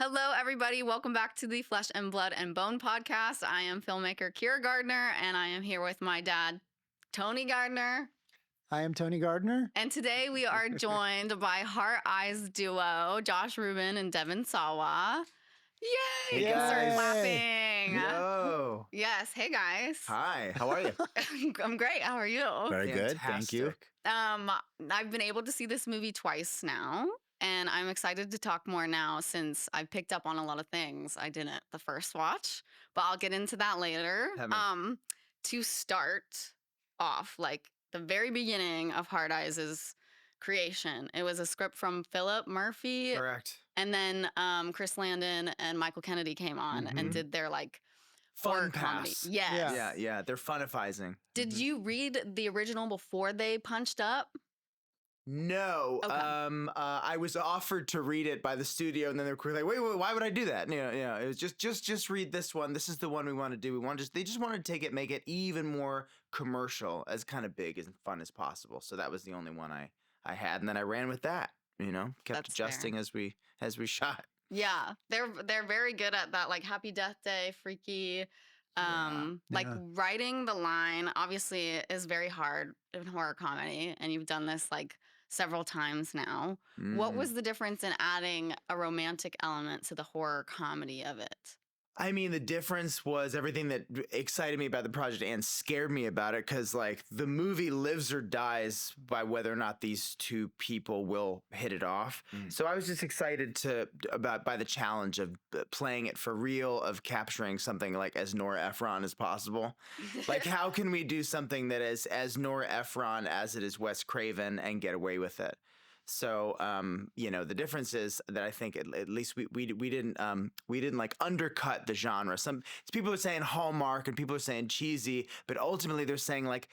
Hello, everybody. Welcome back to the Flesh and Blood and Bone podcast. I am filmmaker Kyra Gardner, and I am here with my dad, Tony Gardner. I am Tony Gardner. And today we are joined by Heart Eyes duo, Josh Ruben and Devon Sawa. Yay! You can start clapping. Yo. Yes. Hey, guys. Hi. How are you? I'm great. How are you? Very good. Thank you. I've been able to see this movie twice now. And I'm excited to talk more now since I picked up on a lot of things I didn't the first watch, but I'll get into that later. To start off, like the very beginning of Hard Eyes' creation, it was a script from Philip Murphy. Correct. And then Chris Landon and Michael Kennedy came on and did their like Fun comedy. pass. Yes. Yeah. They're funifizing. Did you read the original before they punched up? No. Okay. I was offered to read it by the studio, and then they were like, "Wait, why would I do that?" It was just read this one. This is the one we want to do. They just wanted to take it, make it even more commercial, as kind of big and fun as possible. So that was the only one I had, and then I ran with that. Kept That's adjusting fair. as we shot. Yeah, they're very good at that, like Happy Death Day, freaky. Writing the line obviously is very hard in horror comedy, and you've done this like several times now. What was the difference in adding a romantic element to the horror comedy of it? I mean, the difference was everything that excited me about the project and scared me about it, because like the movie lives or dies by whether or not these two people will hit it off. So I was just excited by the challenge of playing it for real, of capturing something like as Nora Ephron as possible. Like, how can we do something that is as Nora Ephron as it is Wes Craven and get away with it? So, the difference is that I think at least we didn't like undercut the genre. Some people are saying Hallmark and people are saying cheesy, but ultimately they're saying like,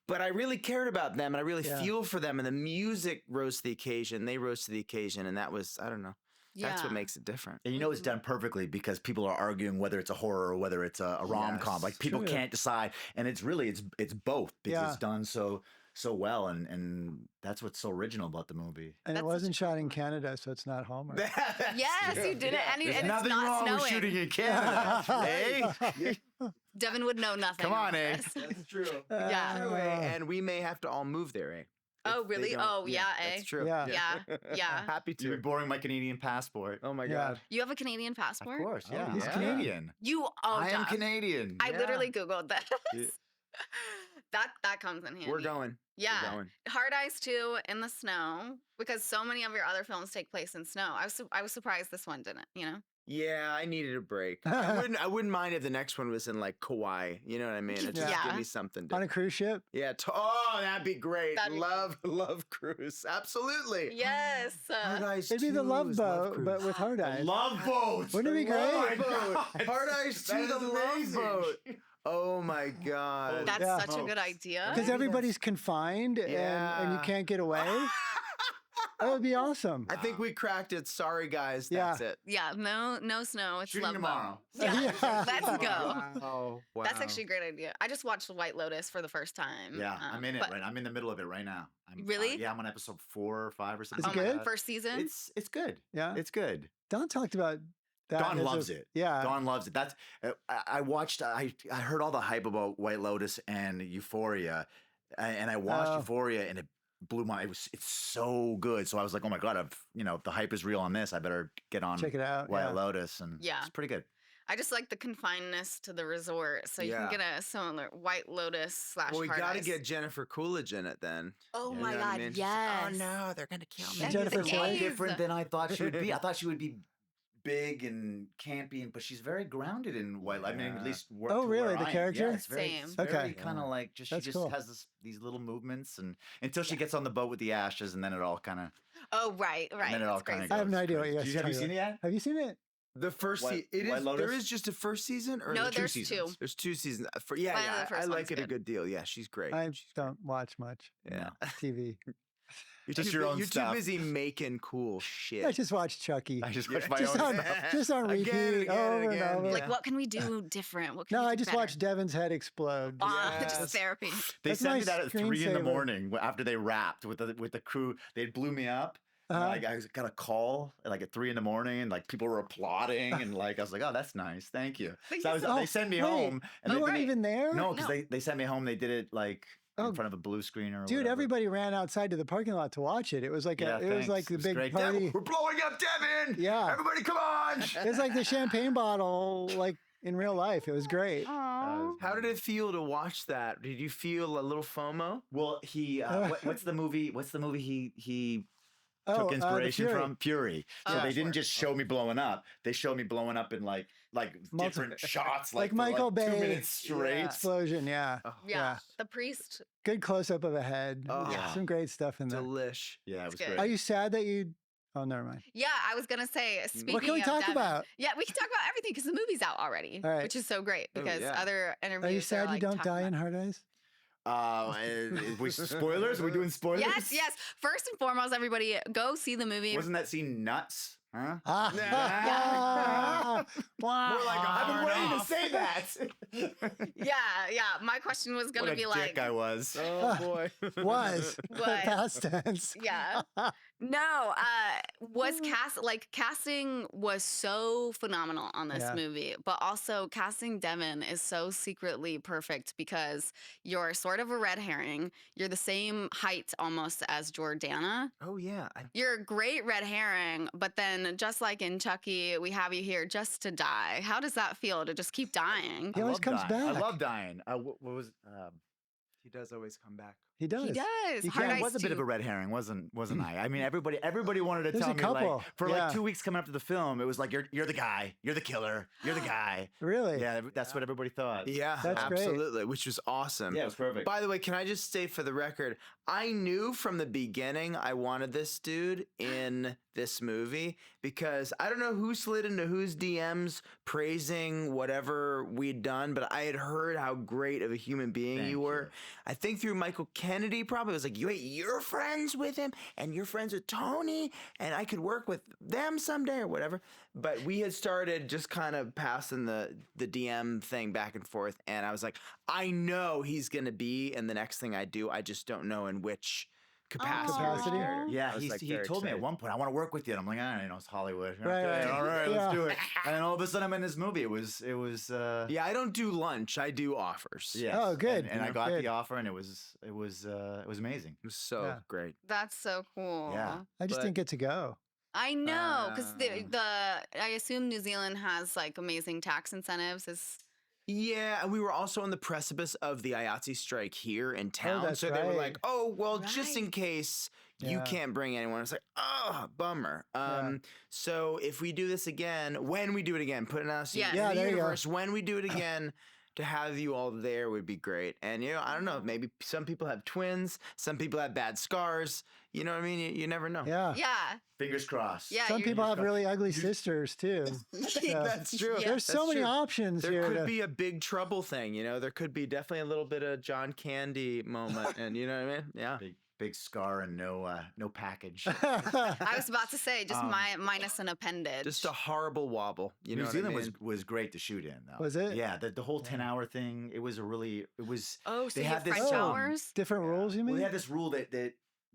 but I really cared about them and I really feel for them, and the music rose to the occasion. They rose to the occasion, and that was, I don't know. That's what makes it different. And it's done perfectly because people are arguing whether it's a horror or whether it's a rom-com. Like people can't decide, and it's both because it's done so well, and that's what's so original about the movie. And it wasn't shot in Canada, so it's not Hallmark. Yes, you did it, and There's it's nothing not wrong snowing. with shooting in Canada. Hey, Devin would know nothing. come on, about eh? this. That's true. Yeah. And we may have to all move there, eh? Oh, If they really? don't- Oh, yeah, eh? That's true. Yeah. Yeah. Happy You're to. borrowing my Canadian passport. Oh my Yeah. God. You have a Canadian passport? Of course, yeah. he's I'm Yeah. Canadian. You I am Josh, Canadian. I literally Googled that. Yeah. That comes in handy. We're going. Yeah. We're going. Hard Eyes 2 in the snow, because so many of your other films take place in snow. I was surprised this one didn't, Yeah, I needed a break. I wouldn't mind if the next one was in like Kauai. You know what I mean? It just Yeah. give me something On a different. cruise ship? Yeah. That'd be great. That'd be love cruise. Absolutely. Yes. Hard Eyes It'd be the 2 Love is Boat, Cruise. but with hard eyes. Love boats. Wouldn't it be great? Hard Eyes 2, That the is Love amazing. Boat. Oh my God. That's Yeah. such a good idea. Because everybody's confined and you Yeah. can't get away. That would be awesome. I think we cracked it. Sorry, guys. Yeah. That's it. Yeah, no snow. It's Shooting love tomorrow. boat. Yeah, Yeah. let's go. Oh, wow. That's actually a great idea. I just watched White Lotus for the first time. Yeah, I'm in it. but- Right, I'm in the middle of it right now. Really? Yeah, I'm on episode 4 or 5 or something. Is it Oh my good? God, first season? It's good. Yeah. It's good. Don talked about that. Dawn as loves it. Yeah. Dawn loves it. That's I watched. I heard all the hype about White Lotus and Euphoria, and I watched Oh. Euphoria, and it blew my. It's so good. So I was like, oh my God, if the hype is real on this, I better get on. Check it out. White Yeah. Lotus, and Yeah. it's pretty good. I just like the confinedness to the resort, so you Yeah. can get a similar White Lotus / Well, we Hard got to Eyes. get Jennifer Coolidge in it then. Oh Yeah. my You know what I God, mean? yes. Oh no, they're gonna kill me. Yes. Jennifer Yes. Coolidge. Different than I thought she would be. I thought she would be big and campy, but she's very grounded in White. I mean, at least. Oh, to really? where The I am. character? Yeah, it's very, Same. It's very Okay. kind of like just she That's just cool. has these little movements, and until she gets on the boat with the ashes, and then it all kind of. Oh, right. And then it all That's kind crazy. of. I have no idea what you guys Have are you talking seen it yet? Have you seen it? The first White- season, White there Lotus? is just a first season, or No, is it there's seasons. two. There's 2 seasons. One of the I first like one's it a good. good deal. Yeah, she's great. I She's don't watch much Yeah. TV. You're Just too, your own You're stuff. too busy making cool shit. I just watch Chucky. I just watched my Just own. on, just on repeat Again, over again, and over. Like, Yeah. what can we do different? What can No, we do I just better? watched Devon's head explode. Just Yes. therapy. They That's sent my me that at 3 in the screensaver. morning after they wrapped with the crew. They blew me up. Like I got a call like at 3 a.m. and like people were applauding and like I was like, oh, that's nice, thank you. So they sent me home. And you they weren't even there? No, because they sent me home. They did it like in front of a blue screen or Dude, whatever. everybody ran outside to the parking lot to watch it. It was like it was like the big great. party. We're blowing up Devon. Yeah. Everybody come on. It's like the champagne bottle, like in real life. It was great. Aww. How did it feel to watch that? Did you feel a little FOMO? Well, he what's the movie? What's the movie he Oh, took inspiration Fury. from? Fury. So Oh, they didn't sure. just show me blowing up. They showed me blowing up in like different shots, Like for Michael 2 Bay. minutes straight. Yeah. Explosion, yeah. Yeah. The priest. Good close up of a head. Oh. Yeah. Some great stuff in there. Delish. Yeah, it was good. great. Are you sad that you? Oh, never mind. Yeah, I was gonna say. Speaking What can we of talk Devon- about? Yeah, we can talk about everything because the movie's out already, All right. which is so great because yeah. other interviews. Are you sad like, you don't talking die in about- Hard Eyes? We spoilers? Are we doing spoilers? Yes, yes. First and foremost, everybody go see the movie. Wasn't that scene nuts? Huh? More More like I've been waiting to say that. Yeah. My question was What gonna a be like, dick I was. Oh boy. was What? past tense. yeah. No, was casting was so phenomenal on this Yeah. movie, but also casting Devon is so secretly perfect because you're sort of a red herring. You're the same height almost as Jordana. Oh yeah. You're a great red herring, but then just like in Chucky, we have you here just to die. How does that feel to just keep dying? He always love comes dying. back. I love dying. What was? He does always come back. He does. He does. You Hard can't- I Eyes was a bit of 2. a red herring, wasn't I? I mean, everybody wanted to There's tell a me couple, like for yeah. like 2 weeks coming up to the film, it was like you're the guy, you're the killer, you're the guy. Really? Yeah, that's what everybody thought. Yeah, That's great. absolutely, which was awesome. Yeah, it was perfect. By the way, can I just say for the record, I knew from the beginning I wanted this dude in this movie because I don't know who slid into whose DMs praising whatever we'd done, but I had heard how great of a human being Thank you were. you. I think through Michael Kennedy probably was like, you're friends with him and you're friends with Tony and I could work with them someday or whatever. But we had started just kind of passing the DM thing back and forth. And I was like, I know he's going to be in the next thing I do. I just don't know in which capacity. or Capacity? character. Yeah, I was, like, he very told me at excited. one point, I want to work with you. And I'm like, it's Hollywood. Right, Okay, right. all right, Yeah. let's do it. And then all of a sudden I'm in this movie. It was Yeah, I don't do lunch. I do offers. yes. Oh, good. And I got Good. the offer and it was amazing. It was so Yeah. great. That's so cool. Yeah. I just But- didn't get to go. I know, because I assume New Zealand has like amazing tax incentives. Yeah, and we were also on the precipice of the IATSE strike here in town. that's So they were right. like, oh, well, just in Right. case you Yeah. can't bring anyone. It's like, oh, bummer. Yeah. So if we do this again, when we do it again, put it out Yes. in Yeah, the there you go. universe, when we do it again, to have you all there would be great. And, I don't know, maybe some people have twins, some people have bad scars. You know what I mean? You never know. Yeah. Yeah. Fingers crossed. Yeah. Some you're- people have really ugly sisters too. So That's true. Yeah. there's so That's many true. options There here. could be a big trouble thing, There could be definitely a little bit of John Candy moment, and you know what I mean? Yeah. Big scar and no package. I was about to say just minus an appendage. Just a horrible wobble. You know New what I Zealand mean? was great to shoot in though. Was it? Yeah, the whole 10-hour thing. It was Oh, so they you had have this, French Oh. hours? Different rules, you Well, mean? they had this rule that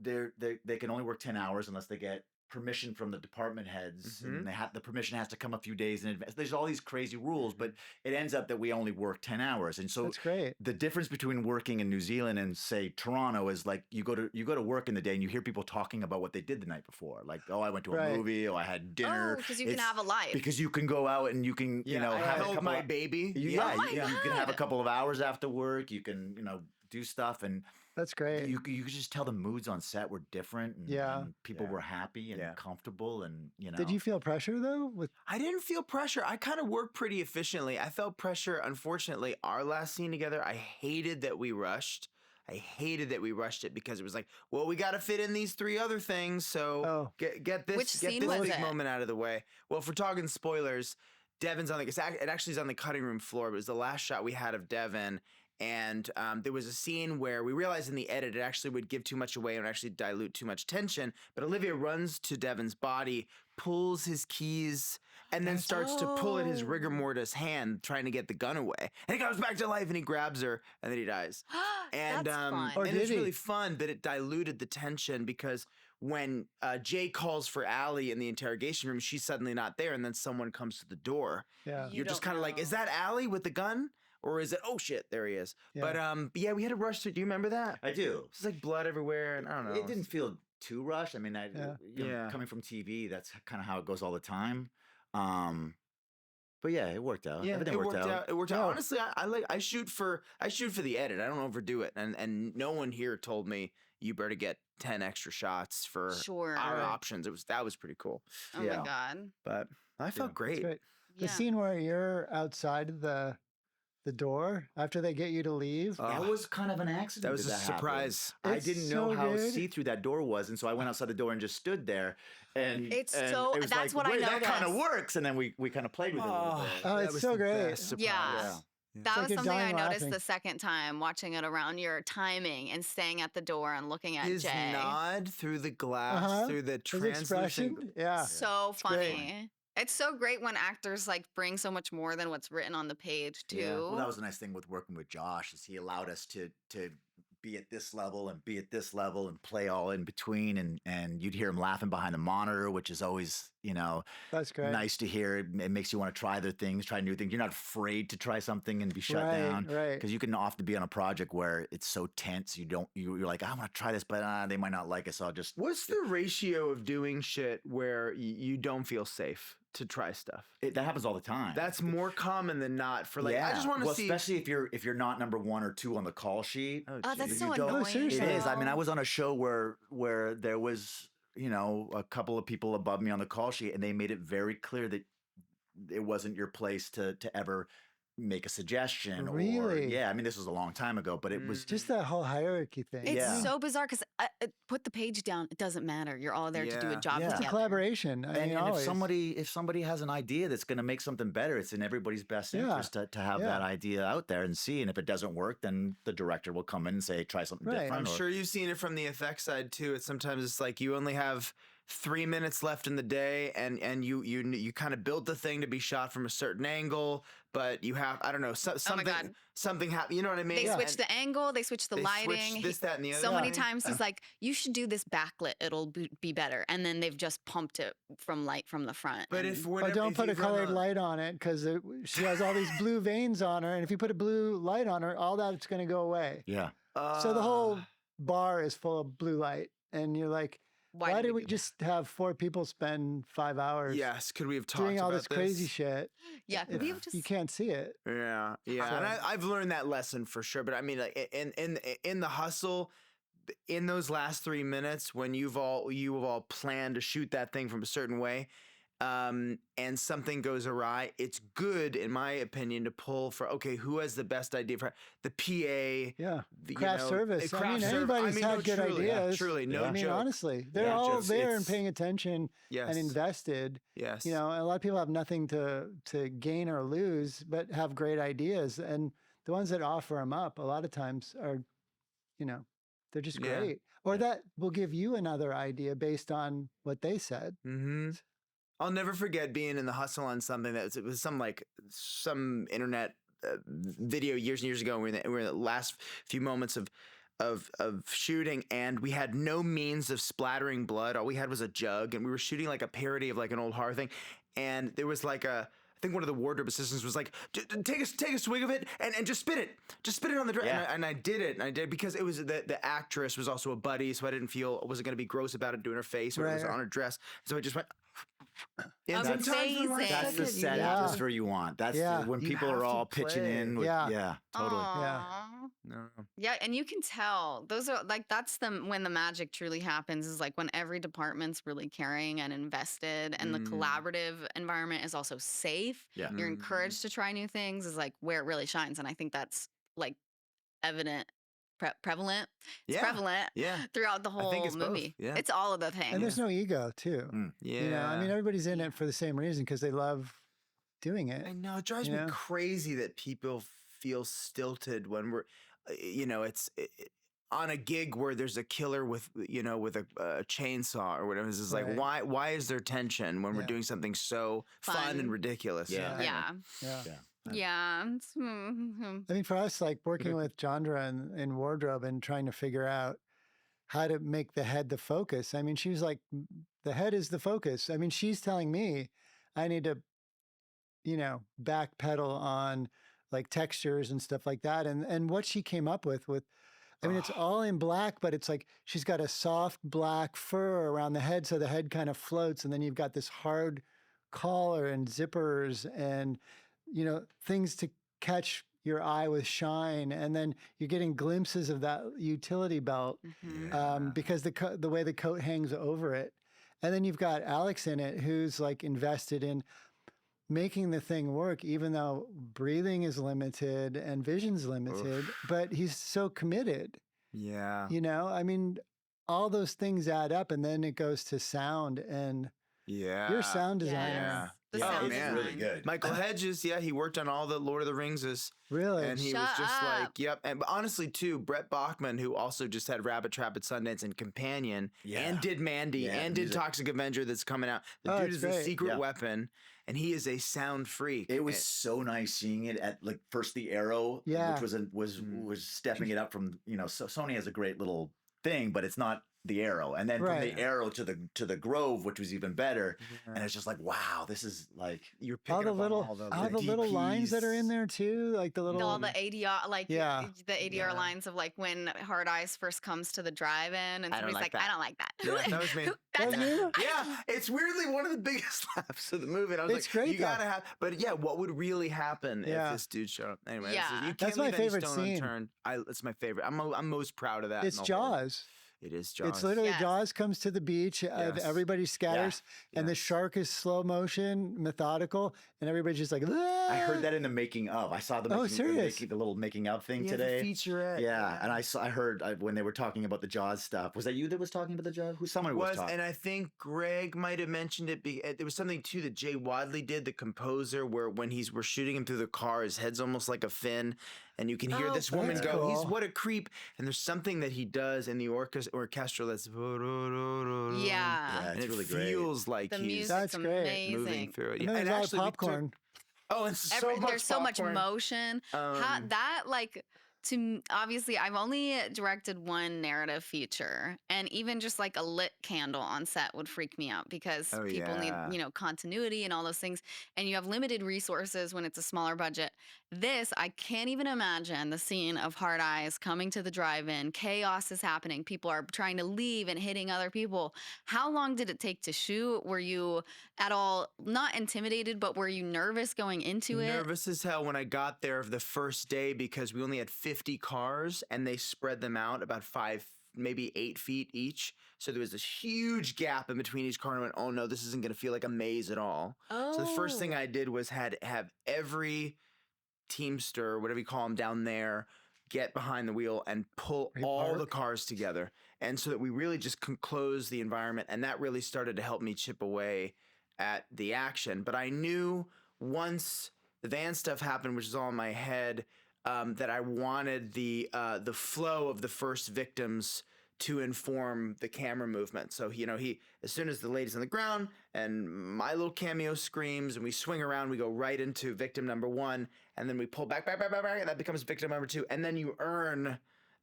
they can only work 10 hours unless they get permission from the department heads, and the permission has to come a few days in advance. There's all these crazy rules, but it ends up that we only work 10 hours, and so That's great. the difference between working in New Zealand and say Toronto is like you go to work in the day and you hear people talking about what they did the night before, like I went to a Right. movie, I had dinner. Oh, because you can It's- have a life. because you can go out and you can I have a held couple my of- baby. yeah, Oh my you can have a God. couple of hours after work. You can do stuff, and That's great. you could just tell the moods on set were different. And, Yeah. and people were happy and comfortable, and Did you feel pressure though? With I didn't feel pressure. I kind of worked pretty efficiently. I felt pressure, unfortunately, our last scene together. I hated that we rushed. it because it was like, well, we got to fit in these 3 other things. So get this, Which get scene this was big it? moment out of the way. Well, if we're talking spoilers, Devon's on it actually is on the cutting room floor, but it was the last shot we had of Devon. And there was a scene where we realized in the edit it actually would give too much away and actually dilute too much tension. But Olivia runs to Devon's body, pulls his keys, and then starts to pull at his rigor mortis hand, trying to get the gun away. And he comes back to life and he grabs her, and then he dies. And That's fun. Or and did it's he? really fun, but it diluted the tension because when Jay calls for Allie in the interrogation room, she's suddenly not there, and then someone comes to the door. Yeah. You're just kind of like, is that Allie with the gun? Or is it, oh shit, there he is. Yeah. But yeah, we had to rush through. Do you remember that? I do. It's like blood everywhere, and I don't know. It didn't feel too rushed. I mean, Yeah. coming from TV, that's kind of how it goes all the time. But yeah, it worked out. Yeah, Everything worked out. It worked out. Honestly, I shoot for the edit. I don't overdo it. And no one here told me you better get 10 extra shots for our options. That was pretty cool. Oh my God. But I felt great. Great. The Yeah. scene where you're outside the door after they get you to leave. That was kind of an accident. That was a happened. surprise. I It's didn't so know how good. see-through that door was, and so I went outside the door and just stood there. And It's and so- it was that's like, what I wait, that kind of noticed. works. And then we kind of played with it a little bit. Oh, that it's was so the great. best surprise. Yeah. That like was you're something I dying noticed laughing. the second time watching it around your timing and staying at the door and looking at His Jay. nod through the glass, Uh-huh. through the His translucent. expression. Yeah. So great. funny. It's so great when actors like bring so much more than what's written on the page too. Yeah. Well, that was the nice thing with working with Josh is he allowed us to be at this level and be at this level and play all in between, and you'd hear him laughing behind the monitor, which is always That's great. nice to hear. It makes you want to try other things, try new things. You're not afraid to try something and be shut Right, down, right. because you can often be on a project where it's so tense. You're like, I want to try this, but they might not like it, so I'll just. What's the ratio of doing shit where you don't feel safe to try stuff? That happens all the time. That's more common than not. For like, I just want to well, see. especially if you're not number 1 or 2 on the call sheet. Oh, that's geez. so You don't- annoying. seriously. It is. I mean, I was on a show where there was, a couple of people above me on the call sheet, and they made it very clear that it wasn't your place to ever make a suggestion. Really? I mean, this was a long time ago, but it was Just that whole hierarchy thing. It's Yeah. so bizarre because put the page down. It doesn't matter. You're all there to do a Yeah. job Yeah. It's a together. collaboration. I mean, and always. if somebody has an idea that's going to make something better, it's in everybody's best Yeah. interest to have Yeah. that idea out there and see. And if it doesn't work, then the director will come in and say, try something Right. different. I'm or- sure you've seen it from the effects side too. Sometimes it's like you only have 3 minutes left in the day, and you kind of build the thing to be shot from a certain angle, but you have something God. something happen. You know what I mean? They Yeah. switch the angle. They switch the They lighting. switch this, that, and the other So many thing. times he's like, "You should do this backlit. It'll be better." And then they've just pumped it from light from the front. But and- if Or whenever don't if put a you run colored light on it because she has all these blue veins on her. And if you put a blue light on her, all that's going to go away. Yeah. So the whole bar is full of blue light. And you're like, why did we do just have 4 people spend 5 hours yes, could we have talked doing all about this crazy shit Yeah, if we have just you can't see it? Yeah, So- and I've learned that lesson for sure. But I mean, like in the hustle, in those last 3 minutes when you've all planned to shoot that thing from a certain way, and something goes awry, it's good, in my opinion, to pull for who has the best idea for the PA. Yeah. You Craft know, service. I craft mean, service. everybody's I mean, had no, good truly, ideas. truly, no I mean, joke. honestly, they're Yeah, all just- there and it's- paying attention Yes, and invested. yes, You know, a lot of people have nothing to gain or lose, but have great ideas. And the ones that offer them up a lot of times are, they're just Yeah. great. Or that will give you another idea based on what they said. Mm-hmm. I'll never forget being in the hustle on something it was some internet video years and years ago. We were in the last few moments of shooting, and we had no means of splattering blood. All we had was a jug, and we were shooting like a parody of like an old horror thing. And there was like I think one of the wardrobe assistants was like, take a swig of it and just spit it on the dress. Yeah. And I did it, because it was the actress was also a buddy, so I didn't feel, I wasn't going to be gross about it doing her face or it was Right. on her dress. So I just went. And sometimes Amazing. we're like, That's the Good, set yeah. atmosphere you want. That's Yeah. when You people have are to all pitching play. in. Yeah. Totally. Aw. No. Yeah, and you can tell those are like that's when the magic truly happens is like when every department's really caring and invested, and the Mm. collaborative environment is also safe. Yeah. You're Mm. encouraged to try new things is like where it really shines, and I think that's like evident, prevalent. It's Yeah. prevalent Yeah. throughout the whole think it's both, movie. yeah. It's all of the things. And there's no ego, too. Yeah. You know, I mean, everybody's in it for the same reason because they love doing I it. know it drives Yeah. me crazy that people feel stilted when we're, on a gig where there's a killer with a chainsaw or whatever. It's just Right. like why is there tension when we're Yeah. doing something so fun Fun. and ridiculous? Yeah. Anyway. yeah, Yeah. yeah. I mean, for us, like working with Chandra in wardrobe and trying to figure out how to make the head the focus. I mean, she was like, the head is the focus. I mean, she's telling me I need to, backpedal on like textures and stuff like that. And what she came up with, I mean, it's all in black, but it's like she's got a soft black fur around the head, so the head kind of floats, and then you've got this hard collar and zippers and things to catch your eye with shine, and then you're getting glimpses of that utility belt because the way the coat hangs over it, and then you've got Alex in it who's like invested in making the thing work, even though breathing is limited and vision's limited, but he's so committed. Yeah. I mean, all those things add up, and then it goes to sound, and you're a sound designer. The Yeah, sound man. Really good. Michael Hedges, he worked on all the Lord of the Ringses. Really? And he Shut was just up. like, yep. And honestly, too, Brett Bachman, who also just had Rabbit Trap at Sundance and Companion, and did Mandy, and did Toxic Avenger that's coming out. The dude is a secret weapon, and he is a sound freak. It was so nice seeing it at like first the Arrow, which was stepping it up from So Sony has a great little thing, but it's not the Arrow, and then from the Arrow to the Grove, which was even better, and it's just like, wow, this is like you're picking all the little lines that are in there too, like the little all the ADR, the ADR lines of like when Hard Eyes first comes to the drive-in, and somebody's like, I don't like that. Yeah, that was me. That's Yeah, it's weirdly one of the biggest laughs of the movie. And I was It's like, great, you gotta have, but what would really happen if this dude showed up? Anyway, Yeah. you can't That's my leave any favorite stone scene. unturned. It's my favorite. I'm most proud of that. It's in the whole- Jaws. It is Jaws. It's literally Yes. Jaws comes to the beach, everybody scatters, and the shark is slow motion, methodical, and everybody's just like, "Ah!" I heard that in the making of. I saw the the little making of thing Yeah, today. the featurette. Yeah, and I heard when they were talking about the Jaws stuff. Was that you that was talking about the Jaws? Someone was talking. And I think Greg might have mentioned it. There was something too that Jay Wadley did, the composer, where when we're shooting him through the car, his head's almost like a fin, and you can hear this woman that's go, cool. "He's what a creep!" And there's something that he does in the orchestra that's Yeah. and it's it really great. feels like The he's music's That's great. moving amazing. through it. And there's a lot of popcorn. There's so much popcorn. motion. Obviously, I've only directed one narrative feature, and even just like a lit candle on set would freak me out because people need, continuity and all those things, and you have limited resources when it's a smaller budget. This, I can't even imagine the scene of Hard Eyes coming to the drive-in. Chaos is happening. People are trying to leave and hitting other people. How long did it take to shoot? Were you at all not intimidated, but were you nervous going into it? Nervous as hell when I got there the first day because we only had 50 cars and they spread them out about 5, maybe 8 feet each. So there was this huge gap in between each car, and I went, oh no, this isn't going to feel like a maze at all. Oh. So the first thing I did was have every teamster, whatever you call them down there, get behind the wheel and pull all the cars together. And so that we really just close the environment. And that really started to help me chip away at the action. But I knew once the van stuff happened, which is all in my head, that I wanted the flow of the first victims to inform the camera movement. So, as soon as the lady's on the ground and my little cameo screams and we swing around, we go right into victim number 1, and then we pull back, and that becomes victim number 2. And then you earn,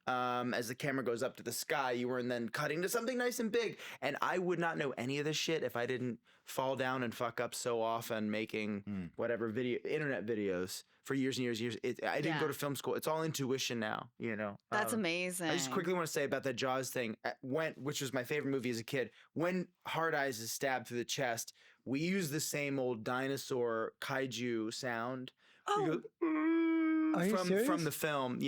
as the camera goes up to the sky, you earn then cutting to something nice and big. And I would not know any of this shit if I didn't fall down and fuck up so often making whatever internet videos for years and years and years. I didn't go to film school. It's all intuition now, That's amazing. I just quickly want to say about that Jaws thing, which was my favorite movie as a kid. When Hard Eyes is stabbed through the chest, we use the same old dinosaur kaiju sound. Are you serious? From the film,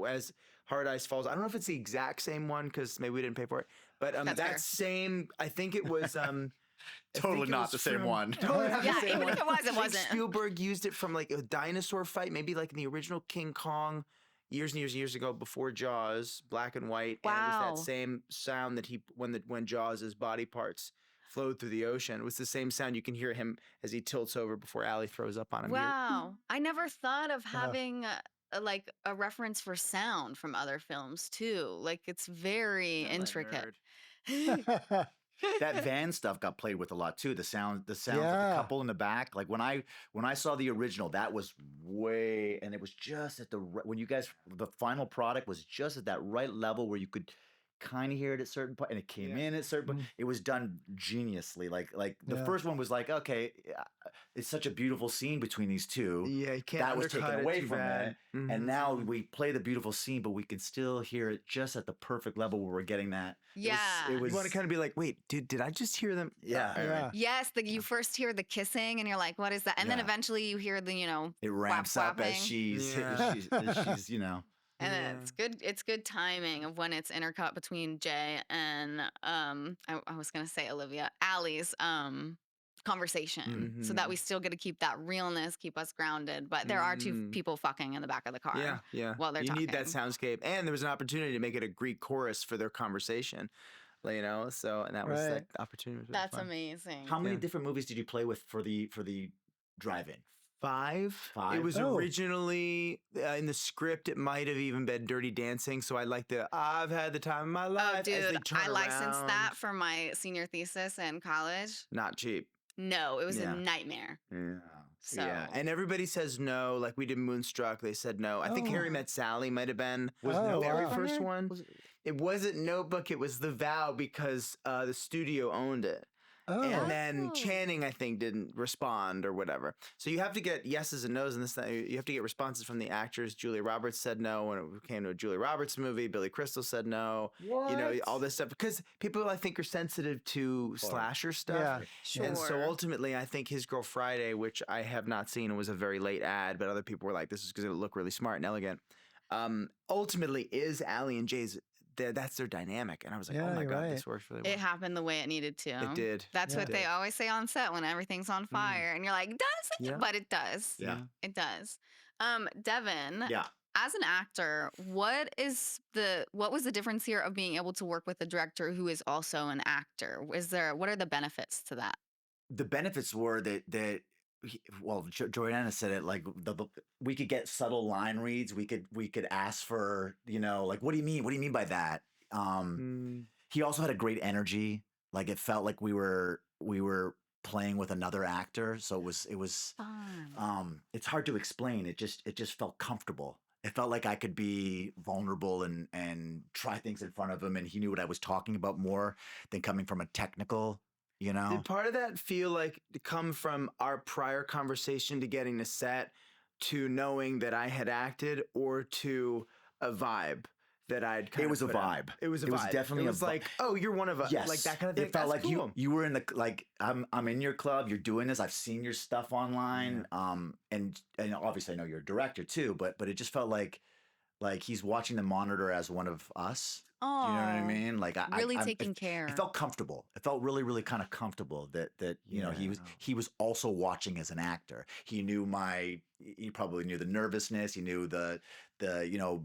as Hard Eyes falls. I don't know if it's the exact same one because maybe we didn't pay for it. But That's fair. same, I think it was Totally not the same one. Totally not the Yeah, same even one. if it was, it I think wasn't. Spielberg used it from like a dinosaur fight, maybe like in the original King Kong years and years and years ago before Jaws, black and white. Wow. And it was that same sound that when Jaws' body parts flowed through the ocean. It was the same sound. You can hear him as he tilts over before Allie throws up on him. Wow. I never thought of having a reference for sound from other films too. Like it's very intricate. That van stuff got played with a lot too. The sounds of the couple in the back. Like when I saw the original, that was and it was just at the final product was just at that right level where you could kind of hear it at certain point, and it came in at certain point. It was done geniusly. Like the first one was like, okay, it's such a beautiful scene between these two. Yeah, you can't that was undercut taken it away too from bad. it, and now we play the beautiful scene, but we can still hear it just at the perfect level where we're getting that. Yeah. It was, you want to kind of be like, wait, did I just hear them? Yeah. Yes, you first hear the kissing and you're like, what is that? And then eventually you hear the, it ramps up as she's, you know. And it's good timing of when it's intercut between Jay and I was gonna say Allie's conversation, so that we still get to keep that realness, keep us grounded. But there are two people fucking in the back of the car. While they're talking. You need that soundscape, and there was an opportunity to make it a Greek chorus for their conversation. You know, so and that was like the opportunity. Was really That's fun. amazing. How many different movies did you play with for the drive-in? Five. It was originally in the script. It might have even been Dirty Dancing. So I like I've had the time of my life. Oh, dude, I licensed around. that for my senior thesis in college. Not cheap. No, it was a nightmare. Yeah. So. Yeah, and everybody says no. Like we did Moonstruck, they said no. I think Harry Met Sally might have been the very first one. It wasn't Notebook. It was The Vow because the studio owned it. And then Channing, I think, didn't respond or whatever. So you have to get yeses and nos, and this thing. You have to get responses from the actors. Julia Roberts said no when it came to a Julia Roberts movie. Billy Crystal said no. What? You know, all this stuff because people, I think, are sensitive to slasher stuff. Yeah, sure. And so ultimately, I think His Girl Friday, which I have not seen, and was a very late ad, but other people were like, "This is because it'll look really smart and elegant." Ultimately, is Allie and Jay's. That's their dynamic, and I was like, "Oh my god, this works really well." It happened the way it needed to. It did. That's what they always say on set when everything's on fire, and you're like, "Does it?" Yeah. But it does. Yeah, it does. Devon. Yeah. As an actor, what was the difference here of being able to work with a director who is also an actor? What are the benefits to that? The benefits were that. Well, Joanna said it like we could get subtle line reads. We could ask for, you know, like, what do you mean? What do you mean by that? He also had a great energy. Like it felt like we were playing with another actor. So it was fun. It's hard to explain. It just felt comfortable. It felt like I could be vulnerable and try things in front of him, and he knew what I was talking about more than coming from a technical. You know, did part of that feel like to come from our prior conversation to getting a set to knowing that I had acted, or to a vibe that I'd kind it of was a put vibe. Out? It was a vibe. Was definitely it was like, oh, you're one of us. Yes. Like that kind of thing. It felt That's like cool. you were in I'm in your club, you're doing this, I've seen your stuff online. And obviously I know you're a director too, but it just felt like he's watching the monitor as one of us. Oh, you know what I mean? Like really taking care. It felt comfortable. It felt really, really kind of comfortable that you know he was also watching as an actor. He knew he probably knew the nervousness. He knew the you know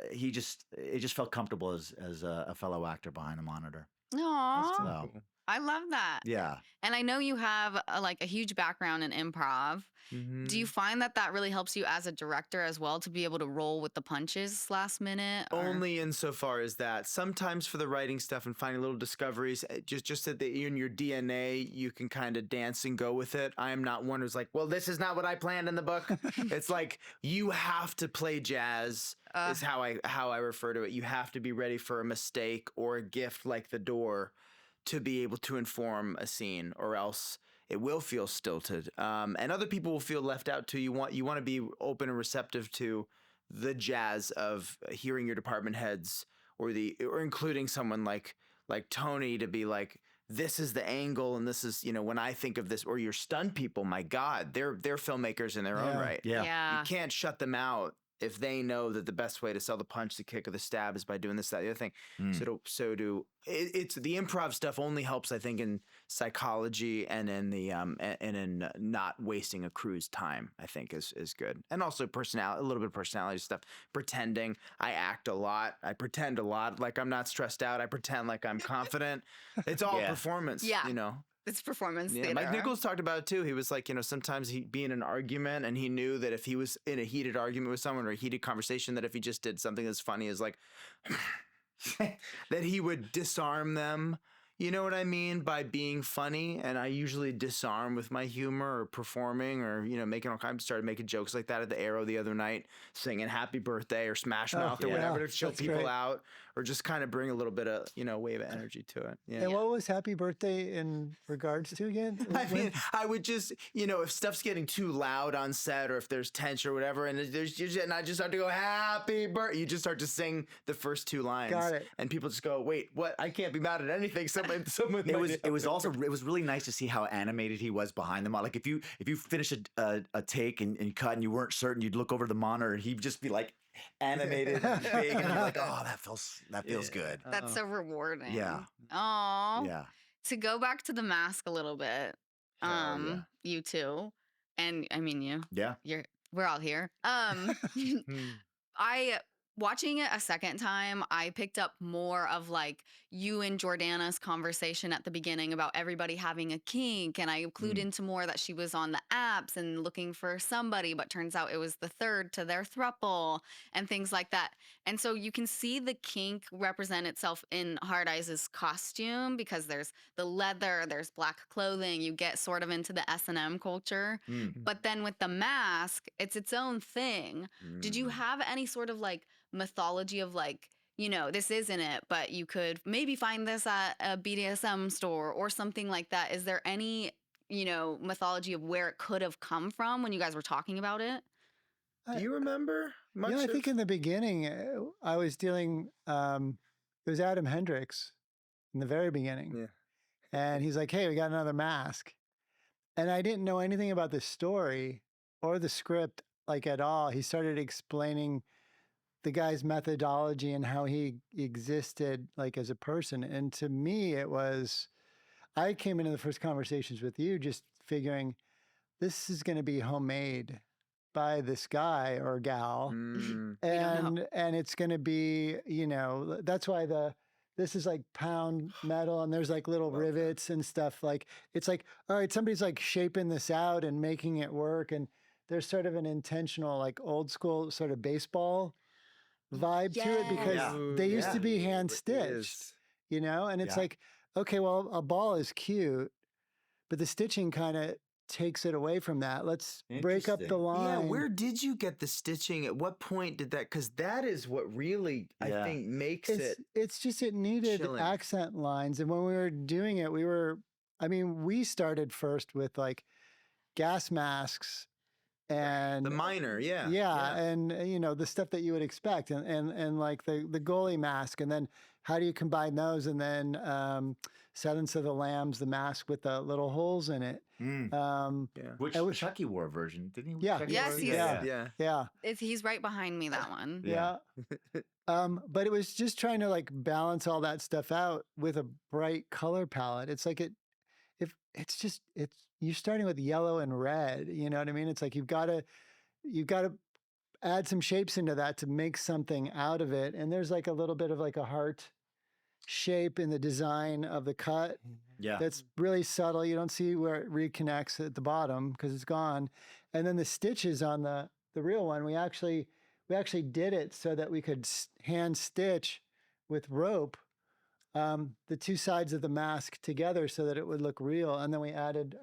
it just felt comfortable as a fellow actor behind a monitor. Aww. So, I love that. yeah. And I know you have a huge background in improv. Mm-hmm. Do you find that really helps you as a director as well to be able to roll with the punches last minute? Or? Only insofar as that. Sometimes for the writing stuff and finding little discoveries, just that in your DNA, you can kind of dance and go with it. I am not one who's like, well, this is not what I planned in the book. It's like, you have to play jazz is how I refer to it. You have to be ready for a mistake or a gift like the door to be able to inform a scene, or else it will feel stilted. And other people will feel left out too. You want to be open and receptive to the jazz of hearing your department heads or including someone like Tony to be like, this is the angle, and this is, you know, when I think of this, or your stunt people, my God, they're filmmakers in their own right. Yeah. You can't shut them out if they know that the best way to sell the punch, the kick, or the stab is by doing this, that, the other thing. It's the improv stuff only helps, I think, in psychology and in the and in not wasting a crew's time, I think is good. And also a little bit of personality stuff. Pretending. I act a lot. I pretend a lot. Like I'm not stressed out. I pretend like I'm confident. It's all performance. Yeah. You know. It's performance theater. Mike Nichols talked about it too. He was like, you know, sometimes he'd be in an argument and he knew that if he was in a heated argument with someone or a heated conversation, that if he just did something as funny as like, that he would disarm them. You know what I mean? By being funny. And I usually disarm with my humor or performing or, you know, making all kinds. Started making jokes like that at the Arrow the other night, singing Happy Birthday or Smash Mouth or whatever to show people out. or just kind of bring a little bit of, wave of energy to it. Yeah. And what was Happy Birthday in regards to again? I mean, I would just, if stuff's getting too loud on set or if there's tension or whatever, and and I just start to go, happy birthday. You just start to sing the first two lines. Got it. And people just go, wait, what? I can't be mad at anything. Someone It was really nice to see how animated he was behind them. Like if you finish a take and cut and you weren't certain, you'd look over the monitor and he'd just be like animated and big, and you're like, oh, that feels good. That's so rewarding. Yeah. Oh. Yeah. To go back to the mask a little bit, yeah. you two, and I mean you. Yeah. We're all here. Watching it a second time, I picked up more of like you and Jordana's conversation at the beginning about everybody having a kink. And I clued into more that she was on the apps and looking for somebody, but turns out it was the third to their throuple and things like that. And so you can see the kink represent itself in Hard Eyes' costume because there's the leather, there's black clothing. You get sort of into the S&M culture. But then with the mask, it's its own thing. Did you have any sort of like mythology of like, this isn't it, but you could maybe find this at a BDSM store or something like that? Is there any, mythology of where it could have come from when you guys were talking about it? Do you remember much? Yeah, I think in the beginning, I was dealing, it was Adam Hendricks in the very beginning. Yeah. And he's like, hey, we got another mask. And I didn't know anything about the story or the script, like at all. He started explaining the guy's methodology and how he existed like as a person. And to me, I came into the first conversations with you just figuring this is going to be homemade by this guy or gal. And it's going to be, that's why this is like pound metal and there's like little rivets and stuff. Like, it's like, all right, somebody's like shaping this out and making it work. And there's sort of an intentional, like old school sort of baseball vibe to it because they used to be hand stitched, and it's like, okay, well, a ball is cute, but the stitching kind of takes it away from that. Let's break up the line. Yeah, where did you get the stitching? At what point did that? Because that is what really, I think, makes it. It's just, it needed chilling. accent lines. And when we were doing it, we started first with like gas masks. And the minor, and the stuff that you would expect, and like the goalie mask, and then how do you combine those, and then Silence of the Lambs, the mask with the little holes in it. Which Chucky wore a version, didn't he? Yeah, Yes, he's right behind me. That one. Yeah. But it was just trying to like balance all that stuff out with a bright color palette. It's like you're starting with yellow and red, you know what I mean? It's like you've got to add some shapes into that to make something out of it. And there's like a little bit of like a heart shape in the design of the cut. Yeah. That's really subtle. You don't see where it reconnects at the bottom because it's gone. And then the stitches on the real one, we actually did it so that we could hand stitch with rope the two sides of the mask together so that it would look real. And then we added,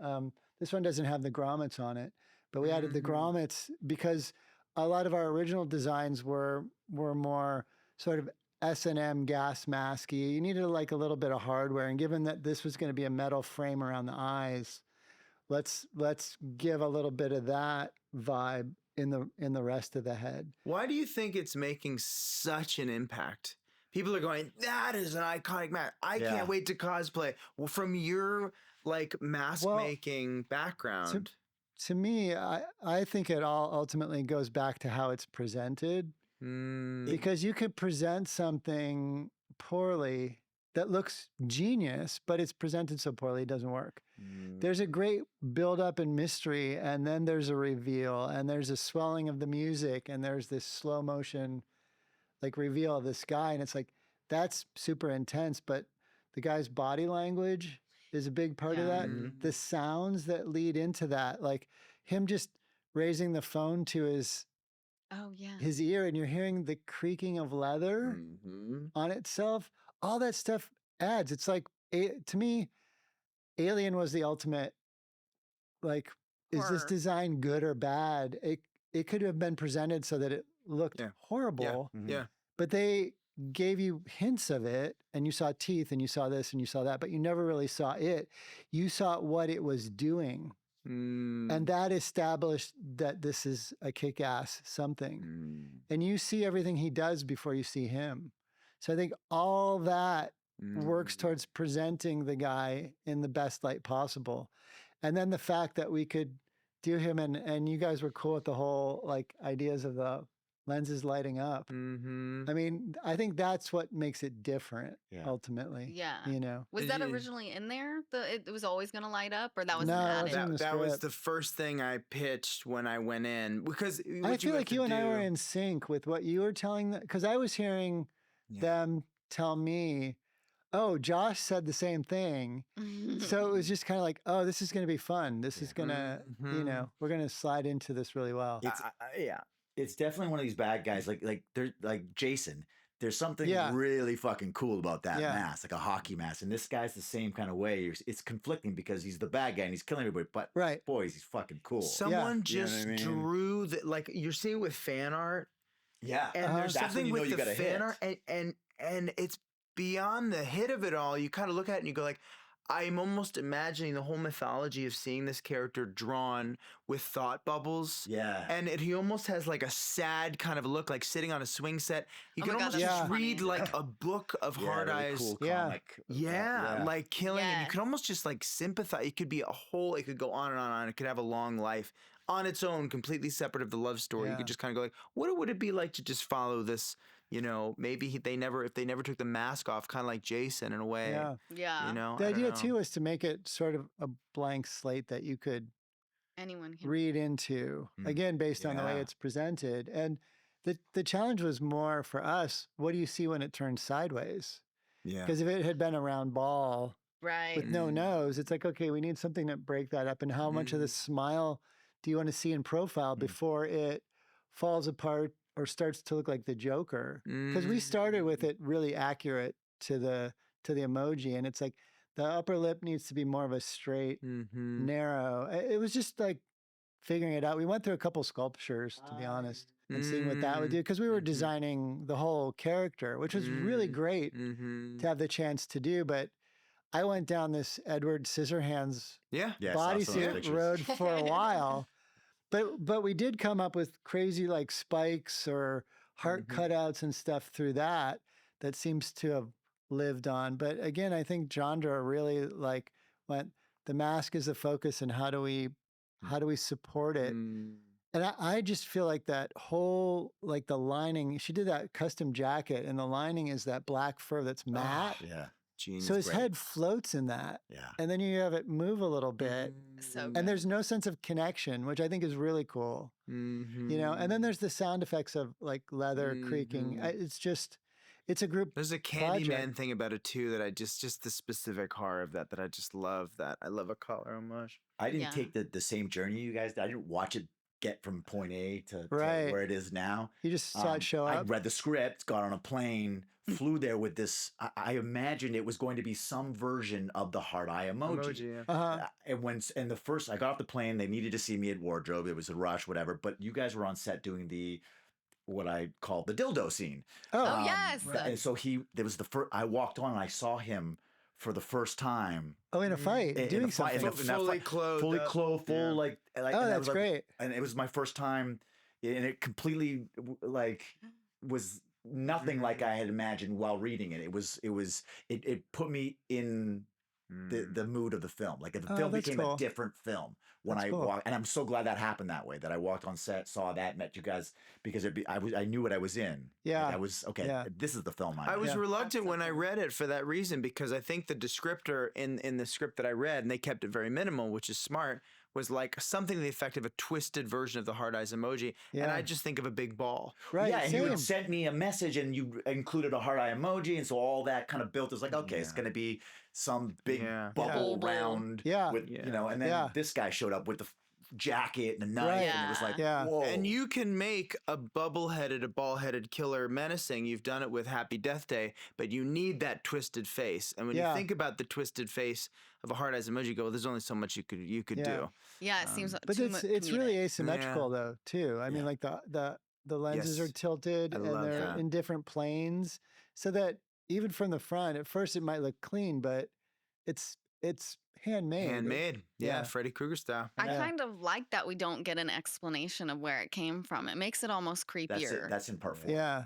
this one doesn't have the grommets on it, but we added the grommets because a lot of our original designs were more sort of S&M gas masky. You needed like a little bit of hardware. And given that this was going to be a metal frame around the eyes, let's give a little bit of that vibe in the rest of the head. Why do you think it's making such an impact? People are going, that is an iconic mask. I can't wait to cosplay. Well, from your like mask making background. To me, I think it all ultimately goes back to how it's presented. Because you could present something poorly that looks genius, but it's presented so poorly it doesn't work. There's a great build-up and mystery, and then there's a reveal, and there's a swelling of the music, and there's this slow motion like reveal of this guy, and it's like, that's super intense, but the guy's body language is a big part of that. The sounds that lead into that, like him just raising the phone to his ear, and you're hearing the creaking of leather on itself. All that stuff adds. It's like, to me, Alien was the ultimate, like, horror. Is this design good or bad? It could have been presented so that it looked horrible. But they gave you hints of it, and you saw teeth, and you saw this, and you saw that, but you never really saw it. You saw what it was doing. And that established that this is a kick-ass something. And you see everything he does before you see him. So I think all that works towards presenting the guy in the best light possible. And then the fact that we could do him, and you guys were cool with the whole like ideas of the lenses lighting up. I mean, I think that's what makes it different ultimately. Yeah. You know, Was that originally in there? It was always going to light up, or that was No, it added? wasn't in the That was script. the first thing I pitched when I went in, because I feel like you and I were in sync with what you were telling them, because I was hearing them tell me, oh, Josh said the same thing. So it was just kind of like, oh, this is going to be fun. This is going to, you know, we're going to slide into this really well. It's it's definitely one of these bad guys. Like they're like Jason. There's something really fucking cool about that mask, like a hockey mask. And this guy's the same kind of way. It's conflicting because he's the bad guy and he's killing everybody. But boys, he's fucking cool. Someone just drew that, like you're seeing with fan art. Yeah, and there's that's something when you know with you the got a fan art, and it's beyond the hit of it all. You kind of look at it and you go like, I'm almost imagining the whole mythology of seeing this character drawn with thought bubbles. Yeah. And he almost has like a sad kind of look, like sitting on a swing set. You can God, almost that's just read funny. like a book of Hard really Eyes. cool Yeah. comic. Like killing. And you Yeah. can almost just like sympathize. It could be a whole, it could go on and on and on. It could have a long life on its own, completely separate of the love story. You could just kind of go like, what would it be like to just follow this? You know, maybe if they never took the mask off, kind of like Jason in a way. Yeah. Yeah. You know, The I don't idea know. too was to make it sort of a blank slate that you could Anyone can. read into, again, based on the way Yeah. it's presented. And the challenge was more for us, what do you see when it turns sideways? Yeah. Because if it had been a round ball Right. with no nose, it's like, okay, we need something to break that up. And how much of the smile do you want to see in profile before it falls apart or starts to look like the Joker? Because we started with it really accurate to the emoji, and it's like the upper lip needs to be more of a straight, narrow. It was just like figuring it out. We went through a couple sculptures, to be honest, and seeing what that would do, because we were designing the whole character, which was really great to have the chance to do. But I went down this Edward Scissorhands Yeah. Yeah, I saw some of those bodysuit pictures. road for a while. But we did come up with crazy like spikes or heart cutouts and stuff through that seems to have lived on. But again, I think Jandra really like went, the mask is the focus, and how do we support it? And I just feel like that whole, like the lining, she did that custom jacket, and the lining is that black fur that's matte. Yeah. Genius. So his head floats in that. Yeah. And then you have it move a little bit. So And good. there's no sense of connection, which I think is really cool. You know, and then there's the sound effects of like leather creaking. It's a group. There's a project. Candyman thing about it too that I just the specific horror of that I just love. That I love a color homage. I didn't Yeah. take the same journey you guys did. I didn't watch it get from point A to Right. where it is now. You just saw it show I up. read the script, got on a plane, flew there with this. I imagined it was going to be some version of the heart eye emoji. And the first, I got off the plane, they needed to see me at wardrobe. It was a rush, whatever. But you guys were on set doing what I call the dildo scene. Oh, yes. And so there was the first. I walked on and I saw him for the first time. Oh, in a fight, doing something. Fully clothed, fully clothed, full like. Oh, and I that's was like- great. And it was my first time, and it completely like was nothing like I had imagined while reading it. It put me in the mood of the film. Like the film that's became cool. a different film when That's I cool. walked, and I'm so glad that happened that way. That I walked on set, saw that, met you guys, because I knew what I was in. Yeah. Like I was okay. Yeah. This is the film I was Yeah. reluctant when I That's so read it for that reason, because I think the descriptor in the script that I read, and they kept it very minimal, which is smart, was like something to the effect of a twisted version of the hard eyes emoji. And Yeah. I just think of a big ball. Right. Yeah, and you same. had sent me a message, and you included a heart eye emoji, and so all that kind of built. It's like, okay, it's going to be some big Yeah. bubble Yeah. round. Yeah. With, Yeah. you know, and then Yeah. this guy showed up with the jacket and a knife, Right. and it was like, Yeah. whoa. And you can make a bubble-headed, a ball-headed killer menacing. You've done it with Happy Death Day, but you need that twisted face. And when Yeah. you think about the twisted face of a hard eyes emoji, you go, well, there's only so much you could Yeah. do. Yeah, it seems But too it's really comedic. asymmetrical though too. I mean, Yeah. like the lenses Yes. are tilted I and love they're that. in different planes. so that even from the front, at first it might look clean, but it's handmade. Handmade. Yeah, Freddy Krueger style. I kind of like that we don't get an explanation of where it came from. It makes it almost creepier. That's in part 4. Yeah.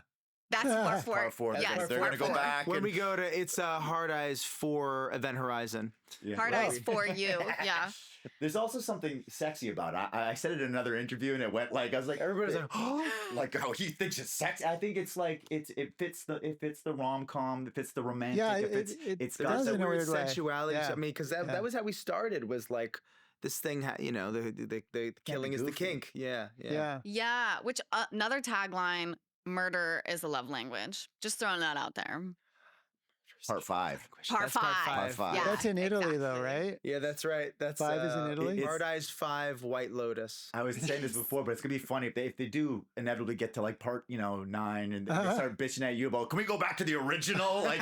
That's part 4. Part 4. Yes, They're going to go back. When we go to, it's Hard Eyes for Event Horizon. Yeah. Hard Eyes for you. Yeah. There's also something sexy about it. I said it in another interview, and it went like, I was like, everybody's like, oh, like, oh, he thinks it's sexy. I think it's like it fits the rom-com, it fits the romantic. Yeah, it's does got in the a weird weird way. Sexuality. Yeah. I mean, because that was how we started. Was like this thing, the killing is the kink. Yeah. Yeah. Which another tagline: murder is a love language. Just throwing that out there. Part 5. Part 5. Part 5. Yeah, That's in Italy, though, exactly. right? Yeah, that's right. That's 5 is in Italy? Hard Eyes 5, White Lotus. I was saying this before, but it's gonna be funny if they do inevitably get to like part 9 and they start bitching at you about, can we go back to the original? Like,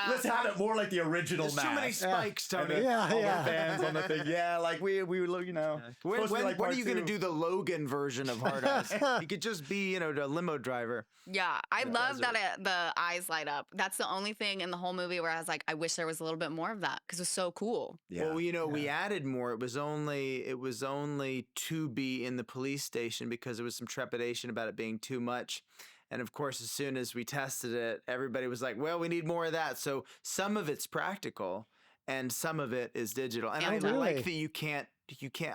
let's have it more like the original. There's too many spikes, Tony. All the fans on the thing. Yeah, like we were, you know. When are you gonna do the Logan version of Hard Eyes? You could just be, the limo driver. Yeah, I love that the eyes light up. That's the only thing in the whole movie where I was like, I wish there was a little bit more of that because it's so cool. Yeah. Well, we added more. It was only to be in the police station because there was some trepidation about it being too much. And of course, as soon as we tested it, everybody was like, well, we need more of that. So some of it's practical and some of it is digital. And I like that you can't,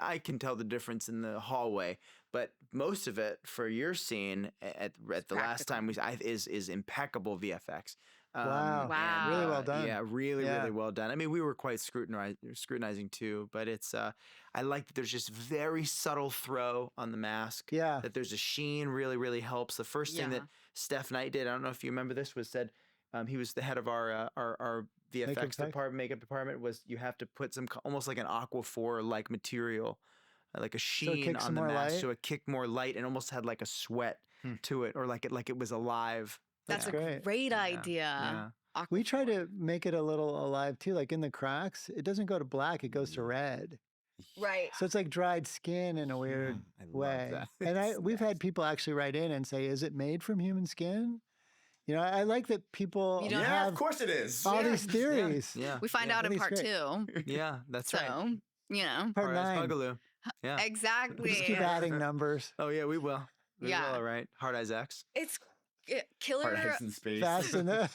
I can tell the difference in the hallway, but most of it for your scene at the last time is impeccable VFX. Wow. Really well done. Yeah, really well done. I mean, we were quite scrutinizing too, but it's, I like that there's just very subtle throw on the mask. Yeah. That there's a sheen really, really helps. The first thing that Steph Knight did, I don't know if you remember this, was said, he was the head of our VFX makeup department, was you have to put some almost like an Aquaphor-like material, like a sheen on the mask, so it kicked more light and almost had like a sweat to it, or like it was alive. That's a great idea. Yeah. We try to make it a little alive too, like in the cracks. It doesn't go to black; it goes to red. Right. So it's like dried skin in a weird way. that. And we've had people actually write in and say, "Is it made from human skin?" I like that people have of course it is. all these theories. Yeah. We find out in part 2. Yeah, that's right. So, Part 9. Bugaloo. Yeah. Exactly. Just keep adding numbers. Oh yeah, we will. Yeah. All right. Hard Eyes X. It's killer. Part in space. Fast and No,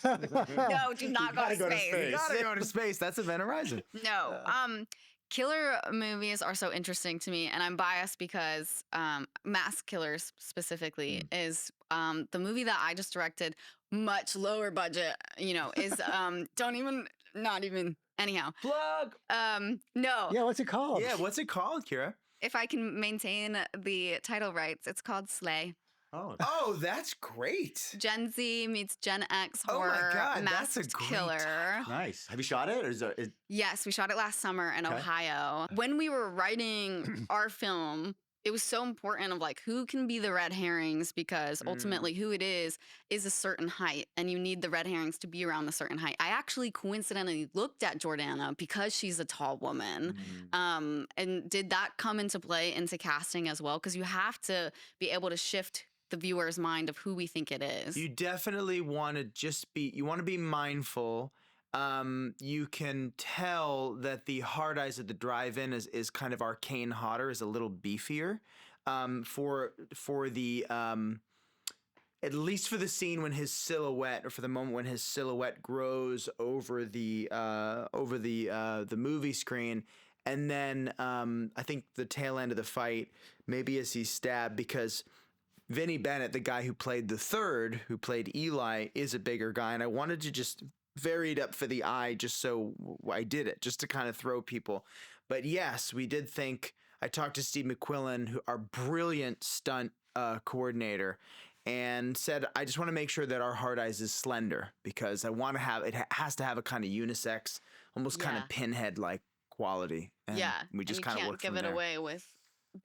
do not go to space. You gotta go to space. That's Event Horizon. No. Killer movies are so interesting to me, and I'm biased because Mask Killers specifically is the movie that I just directed, much lower budget, is not even anyhow. Plug. No. Yeah, what's it called? Yeah, what's it called, Kyra? If I can maintain the title rights, it's called Slay. Oh, that's great. Gen Z meets Gen X Oh my horror God, that's a masked great killer. Nice. Have you shot it? Or is it? Yes, we shot it last summer in Ohio. When we were writing our film, it was so important of like who can be the red herrings, because ultimately who it is a certain height, and you need the red herrings to be around a certain height. I actually coincidentally looked at Jordana because she's a tall woman. And did that come into play into casting as well? Because you have to be able to shift the viewer's mind of who we think it is. You definitely want to be mindful. You can tell that the Hard Eyes at the drive-in is kind of arcane hotter, is a little beefier. For the at least for the scene when his silhouette, or for the moment when his silhouette grows over the movie screen, and then I think the tail end of the fight, maybe as he's stabbed, because Vinny Bennett, the guy who played the third, who played Eli, is a bigger guy, and I wanted to just vary it up for the eye, just so I did it, just to kind of throw people. But yes, we did think. I talked to Steve McQuillan, our brilliant stunt coordinator, and said, I just want to make sure that our Hard Eyes is slender, because it has to have a kind of unisex, almost kind of Pinhead-like quality. And we just kind of worked from there. You can't give it away with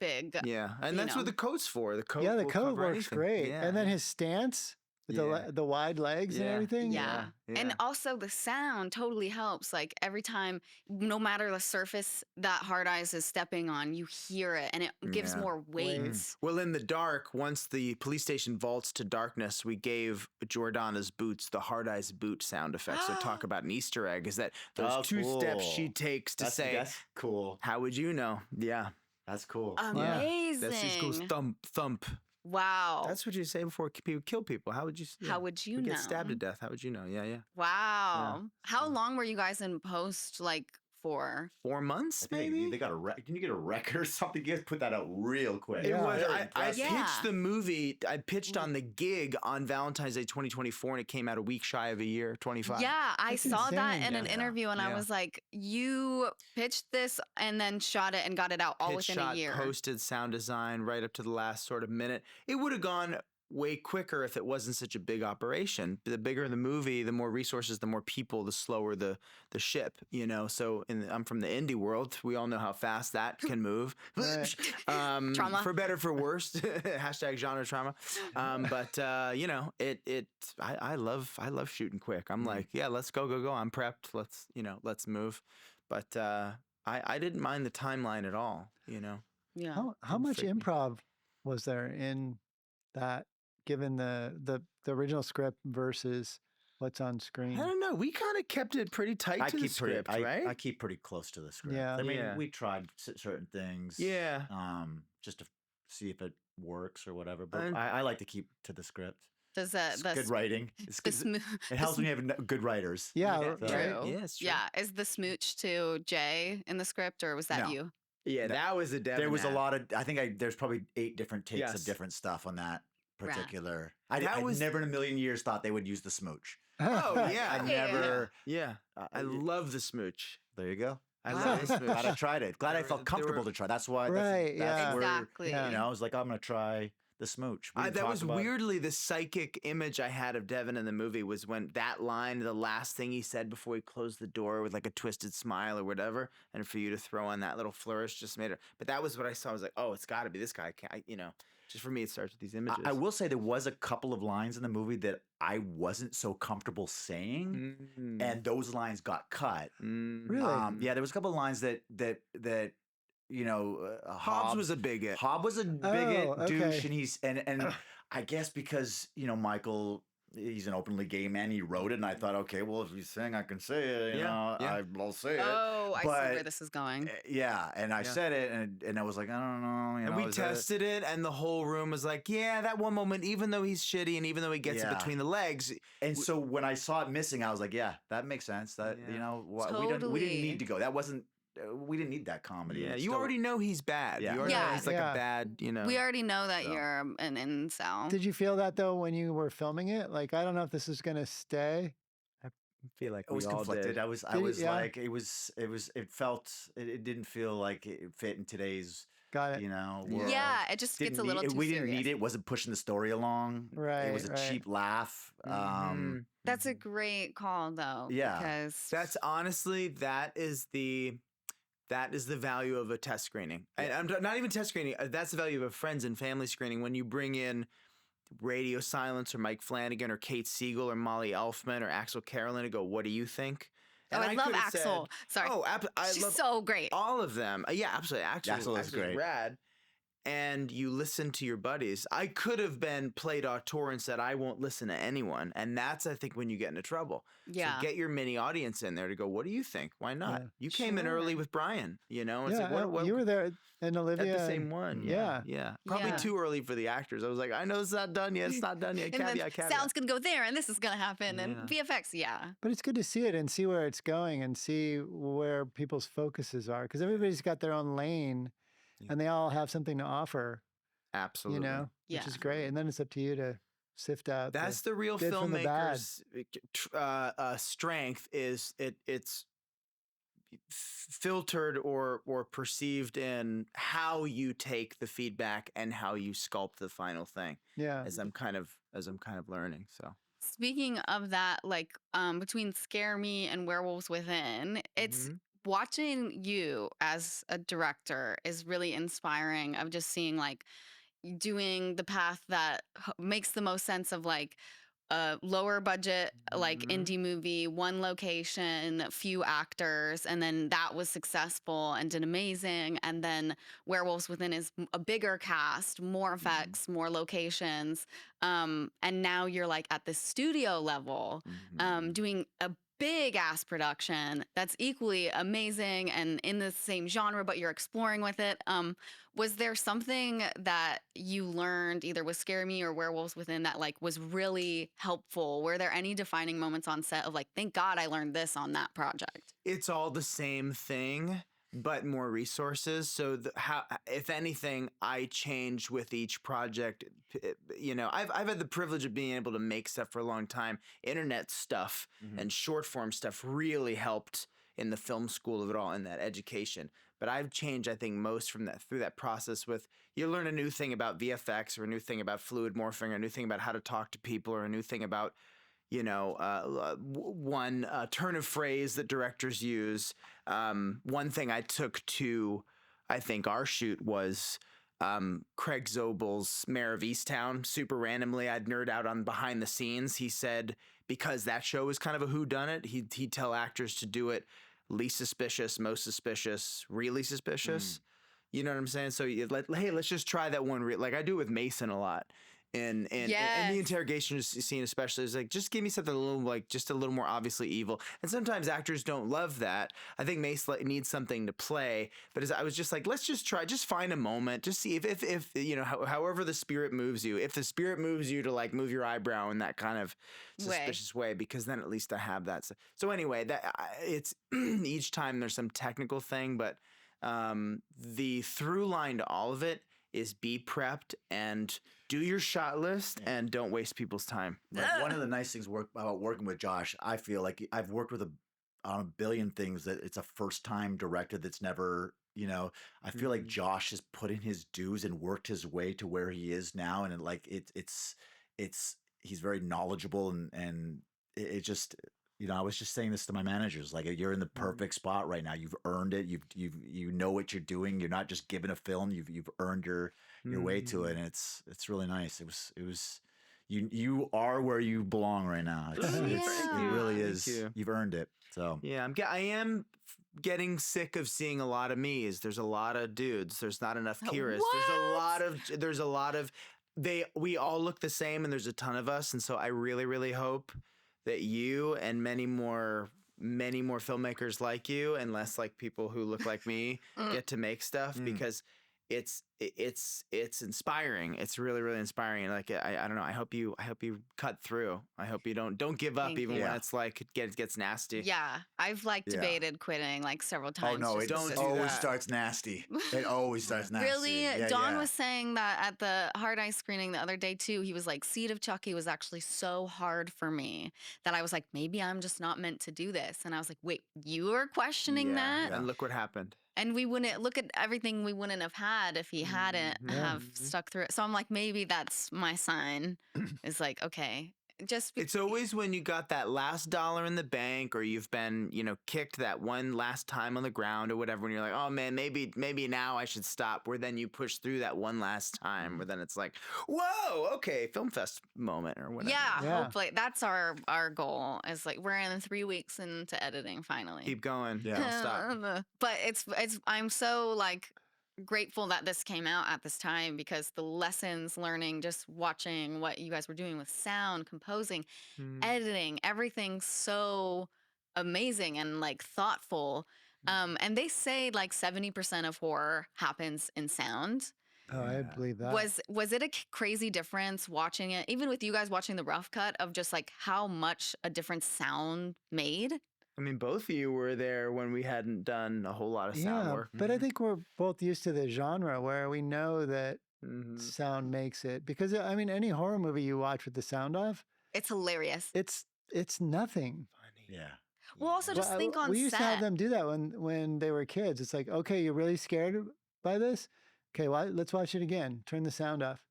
big. Yeah, and that's what the coat's for. The coat. The coat works great. Yeah. And then his stance. with Yeah. the wide legs and Yeah. everything. Yeah. And also the sound totally helps. Like every time, no matter the surface that Hard Eyes is stepping on, you hear it and it gives Yeah. more weight. Well, in the dark, once the police station vaults to darkness, we gave Jordana's boots the Hard Eyes boot sound effect. So talk about an Easter egg is that those 2 steps she cool. takes to say, That's cool. how would you know? Yeah. That's cool. Amazing. That just goes thump, thump. Wow. That's what you say before people kill people. How would you? How would you we know? Get stabbed to death. How would you know? Yeah, yeah. Wow. How long were you guys in post, like, for? 4 months, I think maybe. they got Can you get a record or something? You guys put that out real quick. It was. Very I impressive. pitched the movie. I pitched on the gig on Valentine's Day 2024, and it came out a week shy of a year, 25. Yeah, I That's saw that insane. in an interview, and I was like, you pitched this and then shot it and got it out all Pitch, within shot, a year. posted, sound design, right up to the last sort of minute. It would have gone way quicker if it wasn't such a big operation. The bigger the movie, the more resources, the more people, the slower the ship, you know. So I'm from the indie world. We all know how fast that can move. Trauma. For better, for worse. Hashtag genre trauma. But you know, I love shooting quick. I'm like, yeah, let's go. I'm prepped. Let's move. But I didn't mind the timeline at all, you know. Yeah. How much improv was there in that, given the original script versus what's on screen? I don't know. We kind of kept it pretty tight to the script, right? I keep pretty close to the script. Yeah. I mean, Yeah. we tried certain things. Yeah. Just to see if it works or whatever. But I like to keep to the script. Does It's good writing. It's the good. smooth? It helps when you have good writers. Yeah, Yeah. right. True. Yeah, it's true. Yeah. Is the smooch to Jay in the script, or was that No. you? Yeah, that was a Devon. There was a lot of. I think there's probably 8 different takes Yes. of different stuff on that Rad. particular. That I was- never in a million years thought they would use the smooch. Oh yeah, I Yeah. never. Yeah, I love the smooch. There you go. I Wow. love the smooch. Glad I tried it. Glad I There felt were- comfortable to try. That's why. Right, That's yeah. where, Exactly. Yeah. You know, I was like, I'm gonna try the smooch. We That talked was about- weirdly the psychic image I had of Devon in the movie was when that line, the last thing he said before he closed the door with like a twisted smile or whatever, and for you to throw on that little flourish just made it. But that was what I saw. I was like, oh, it's got to be this guy. Just for me, it starts with these images. I will say there was a couple of lines in the movie that I wasn't so comfortable saying, and those lines got cut. Really? Yeah, there was a couple of lines that you know, Hobbs was a bigot. Hobb was a bigot Oh, douche, okay. and he's and I guess because you know Michael, he's an openly gay man. He wrote it, and I thought, okay, well, if he's saying I can say it, you Yeah, know, yeah. I'll say it. Oh, I see where But- this is going. Yeah, and I Yeah. said it, and I was like, I don't know, you And know, we is that- tested it, and the whole room was like, yeah, that one moment, even though he's shitty and even though he gets it Yeah. between the legs, And so when I saw it missing, I was like, yeah, that makes sense. That Yeah. you know, we didn't Totally. need to go. That wasn't. We didn't need that comedy. yeah, It's you still- already know he's bad. Yeah. You already know Yeah. he's like Yeah. a bad, you know. We already know that So. you're an incel. Did you feel that though when you were filming it? Like, I don't know if this is gonna stay. feel like I was we all conflicted. did. I was Yeah. like, it felt, it didn't feel like it fit in today's, Got it. you know, world. Yeah, it just gets Didn't a little need, too we didn't serious. need it. Wasn't pushing the story along. Right, It was a right. cheap laugh. Mhm. That's a great call, though. Yeah. Because That's honestly that is the value of a test screening. And I'm not even test screening. That's the value of a friends and family screening when you bring in Radio Silence or Mike Flanagan or Kate Siegel or Molly Elfman or Axel Carolyn and go, what do you think? oh, And I love could have said, Axel. Sorry, Oh, I she's love so great. all of them. Yeah, absolutely. Axel is great. Rad. And you listen to your buddies. I could have been played auteur and said, I won't listen to anyone. And that's, I think, when you get into trouble. Yeah. So get your mini audience in there to go, what do you think? Why not? Yeah. You came in early Sure. with Brian, you know? It's Yeah, like, what, you were there, and Olivia. at the same and- one. Yeah. Yeah. Probably Yeah. too early for the actors. I was like, I know it's not done yet. It's not done yet. And then Caveat, caveat. sound's gonna go there, and this is gonna happen, and VFX, yeah. But it's good to see it and see where it's going and see where people's focuses are, because everybody's got their own lane, Yeah. and they all have something to offer. Absolutely. You know, Yeah. which is great. And then it's up to you to sift out. That's the real good from the bad. filmmaker's strength is it's filtered or perceived in how you take the feedback and how you sculpt the final thing Yeah. as I'm kind of learning. So Speaking of that, like between Scare Me and Werewolves Within, it's Mhm. watching you as a director is really inspiring. Of just seeing like you doing the path that makes the most sense of like a lower budget, like indie movie, one location, few actors, and then that was successful and did amazing. And then Werewolves Within is a bigger cast, more effects, more locations. And now you're like at the studio level, doing a big ass production that's equally amazing and in the same genre, but you're exploring with it. Was there something that you learned either with Scare Me or Werewolves Within that like was really helpful? Were there any defining moments on set of like, thank God I learned this on that project? It's all the same thing, but more resources. So if anything, I change with each project. You know, I've had the privilege of being able to make stuff for a long time. Internet stuff and short form stuff really helped in the film school of it all, in that education. But I've changed, I think, most from that through that process. With you learn a new thing about VFX, or a new thing about fluid morphing, or a new thing about how to talk to people, or a new thing about, you know, one turn of phrase that directors use. One thing I took to, I think, our shoot was Craig Zobel's Mayor of Easttown. Super randomly, I'd nerd out on behind the scenes. He said because that show was kind of a whodunit, he'd tell actors to do it least suspicious, most suspicious, really suspicious. You know what I'm saying? So you hey, let's just try that one. Like I do it with Mason a lot. And the interrogation scene especially is like, just give me something a little, like, just a little more obviously evil. And sometimes actors don't love that. I think Mace needs something to play. But I was just like, let's just try, just find a moment, just see if you know, however the spirit moves you. If the spirit moves you to like move your eyebrow in that kind of suspicious way, because then at least I have that. So anyway, it's each time there's some technical thing, but the through line to all of it is be prepped and do your shot list and don't waste people's time. Like one of the nice things about working with Josh, I feel like I've worked with on a billion things that it's a first time director that's never, you know, I feel like Josh has put in his dues and worked his way to where he is now. And he's very knowledgeable and it just, you know, I was just saying this to my managers, like you're in the perfect spot right now. You've earned it. You know what you're doing. You're not just given a film. You've earned your way to it. And it's really nice. It was you are where you belong right now. It really is. You've earned it. So yeah, I am getting sick of seeing a lot of me's. There's a lot of dudes. There's not enough Kyras. There's a lot of we all look the same and there's a ton of us. And so I really, really hope that you and many more filmmakers like you and less like people who look like me get to make stuff, because it's inspiring. It's really, really inspiring. Like I don't know. I hope you cut through. I hope you don't give up even when it's like it gets nasty. Yeah, I've like debated quitting like several times. Oh no, it always starts nasty. It always starts nasty. Really, Don was saying that at the Hard Eye screening the other day too. He was like, Seed of Chucky was actually so hard for me that I was like, maybe I'm just not meant to do this. And I was like, wait, you were questioning that? And look what happened. And we wouldn't look at everything we wouldn't have had if he hadn't have stuck through it. So I'm like, maybe that's my sign. Is like, okay, it's always when you got that last dollar in the bank, or you've been, you know, kicked that one last time on the ground or whatever, when you're like, oh man, maybe now I should stop. Where then you push through that one last time, where then it's like, whoa, okay, film fest moment or whatever. Yeah, hopefully that's our goal. Is like we're in 3 weeks into editing finally. Keep going. Yeah, don't stop. But it's I'm so like grateful that this came out at this time, because the lessons learning, just watching what you guys were doing with sound, composing, editing, everything's so amazing and like thoughtful. And they say like 70% of horror happens in sound. Oh, I believe that. Was it a crazy difference watching it, even with you guys watching the rough cut, of just like how much a different sound made? I mean, both of you were there when we hadn't done a whole lot of sound work. But I think we're both used to the genre where we know that sound makes it. Because, I mean, any horror movie you watch with the sound off, it's hilarious. It's nothing. Yeah. Well, also just think on set. We used to have them do that when they were kids. It's like, okay, you're really scared by this? Okay, well, let's watch it again. Turn the sound off.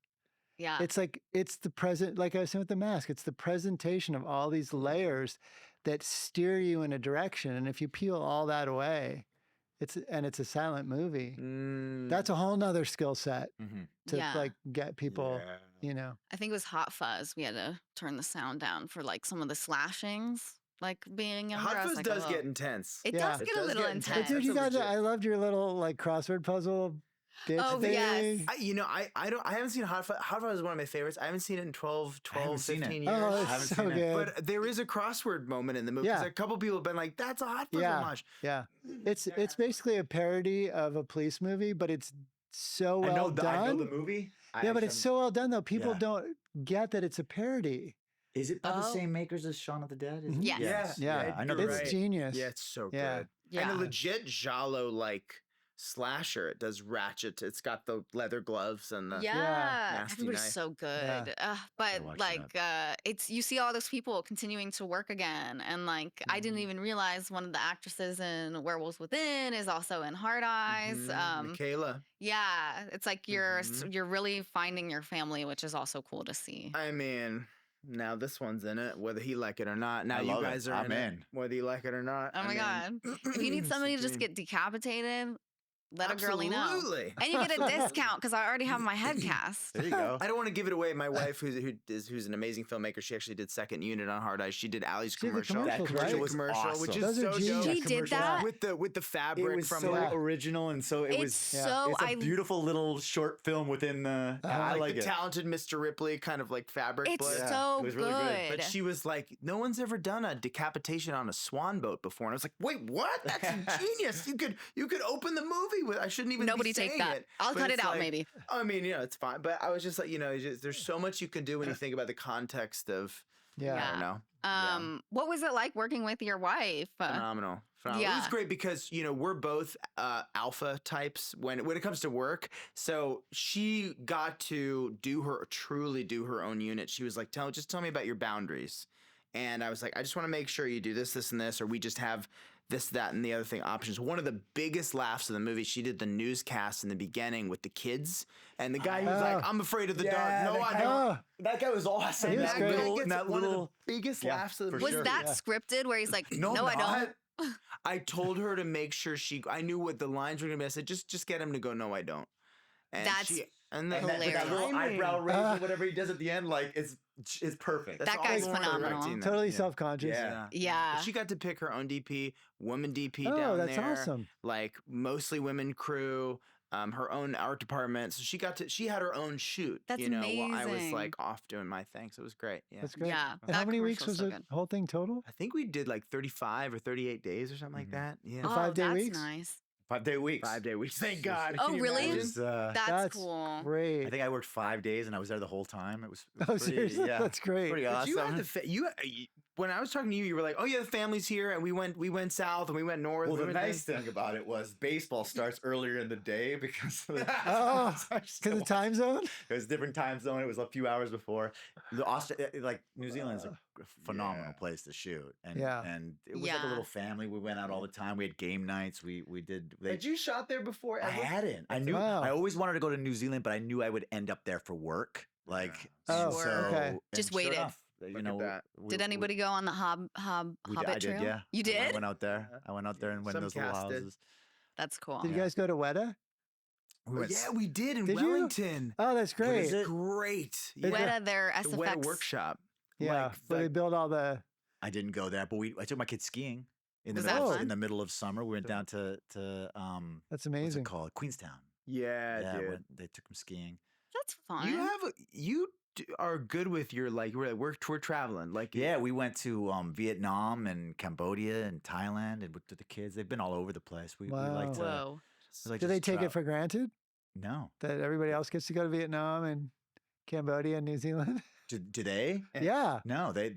Yeah. It's like, it's the present, like I was saying with The Mask, it's the presentation of all these layers that steer you in a direction. And if you peel all that away, it's a silent movie. Mm. That's a whole nother skill set to Yeah. like get people, you know. I think it was Hot Fuzz. We had to turn the sound down for like some of the slashings, like being younger. Hot I was Fuzz like, does oh. get intense. It Yeah. does It get a does little get intense. intense. But dude, you That's guys, a legit- I loved your little like crossword puzzle bits Oh, thing. yes. I haven't seen Hot Fuzz. Hot Fuzz is one of my favorites. I haven't seen it in 12, haven't seen 15 it. years. Oh, I it's haven't so seen it. good. But there is a crossword moment in the movie. Yeah. Because a couple people have been like, that's a Hot Fuzz Yeah. homage. Yeah. It's basically a parody of a police movie, but it's so I well know done. I know the movie. Yeah, but it's so well done though. People Yeah. don't get that it's a parody. Is it by the Oh. same makers as Shaun of the Dead? Is it? Yes. Yeah. I know You're the It's right. genius. Yeah, it's so Yeah. good. Yeah. And a legit Giallo like slasher. It does ratchet. It's got the leather gloves and the Yeah, nasty everybody's knife. so good. But watching like, it's you see all those people continuing to work again, and like I didn't even realize one of the actresses in Werewolves Within is also in Hard Eyes. Michaela. Yeah, it's like you're really finding your family, which is also cool to see. I mean, now this one's in it, whether he like it or not. Now I you love it. guys are I'm in it, in. whether you like it or not. Oh I my mean, god! If you need somebody to just Supreme. get decapitated, let a girlie know. Absolutely. And you get a discount because I already have my head cast. There you go. I don't want to give it away. My wife, who's an amazing filmmaker, she actually did Second Unit on Hard Eyes. She did Allie's She did the commercial. commercials, That right? was commercial, which awesome. is Those are so genius dope. She did commercials. that? with the It fabric was from so like, original, and so it It's was. so It's a beautiful little short film within the. I like like the it. talented Mr. Ripley kind of like fabric. It's but, so it was really good. good. but she was like, no one's ever done a decapitation on a swan boat before, and I was like, wait, what? That's genius. You could open the movie with. I shouldn't even Nobody be take saying that. it. I'll But cut it it's out like- maybe. I mean, it's fine. But I was just like, there's so much you can do when you think about the context of. Yeah. I don't know. What was it like working with your wife? Phenomenal. It was Yeah. great because we're both alpha types when it comes to work. So she got to truly do her own unit. She was like, just tell me about your boundaries. And I was like, I just want to make sure you do this, this, and this, or we just have this, that, and the other thing options. One of the biggest laughs of the movie, she did the newscast in the beginning with the kids, and the guy who was like, "I'm afraid of the dark." No, I don't. Oh, That guy was awesome. He was That great. guy Little, gets that one little. of the biggest Yeah, laughs of the for movie. Was that yeah. scripted where he's like, no, I not. don't? I told her to make sure I knew what the lines were gonna be. I said, just get him to go, "No, I don't." And That's and And that hilarious. little timing. eyebrow raise or whatever he does at the end, like it's perfect. That's That all guy's Lauren phenomenal. directing that. totally Yeah. self-conscious. Yeah. Yeah. But she got to pick her own DP, woman DP Oh, down that's there. awesome. Like mostly women crew, her own art department. So she had her own shoot. That's while I was amazing. like off doing my thing. So it was great. Yeah. That's great. Yeah, And how that many weeks commercial's was so the good. whole thing total? I think we did like 35 or 38 days or something like that. Yeah. The Oh, 5-day that's weeks? nice. 5-day weeks. 5-day weeks. Thank God. Oh, Can you really? It imagine? was, That's cool. Great. I think I worked 5 days and I was there the whole time. It was Oh, pretty, seriously? yeah, That's great. pretty But awesome. you had the when I was talking to you, you were like, "Oh yeah, the family's here," and we went south and we went north. Well, we the went nice thing about it was baseball starts earlier in the day because of the Oh, because because the time zone? it was a different time zone. It was a few hours before. Like New Zealand's a phenomenal place to shoot, and Yeah. and it was like a Yeah. little family. We went out all the time. We had game nights. We did. Had you shot there before? I ever? hadn't. I knew. Wow. I always wanted to go to New Zealand, but I knew I would end up there for work. Like, Oh, so, okay. and Just sure waited. enough, Look you at know, that. Did anybody go on the Hobbit I trail? did, yeah. You I did? went out there. I went out there and went in Some those little cast did. houses. That's cool. Did you guys go to Weta? We went Yeah, we did in Did you? Wellington. Oh, that's great. is it? Great. Is Weta, their The Weta SFX. workshop. Yeah, Like, where they like- build all the. I didn't go there, but I took my kids skiing in the Was that middle fun? in the middle of summer. We went down to That's what's amazing. it called? Queenstown. Yeah, dude. They took them skiing. That's fun. You are good with your we're traveling like Yeah, we went to Vietnam and Cambodia and Thailand and with the kids. They've been all over the place. We like to. Whoa. we like Do to they take travel. it for granted No. that everybody else gets to go to Vietnam and Cambodia and New Zealand? Do they? Yeah. No, they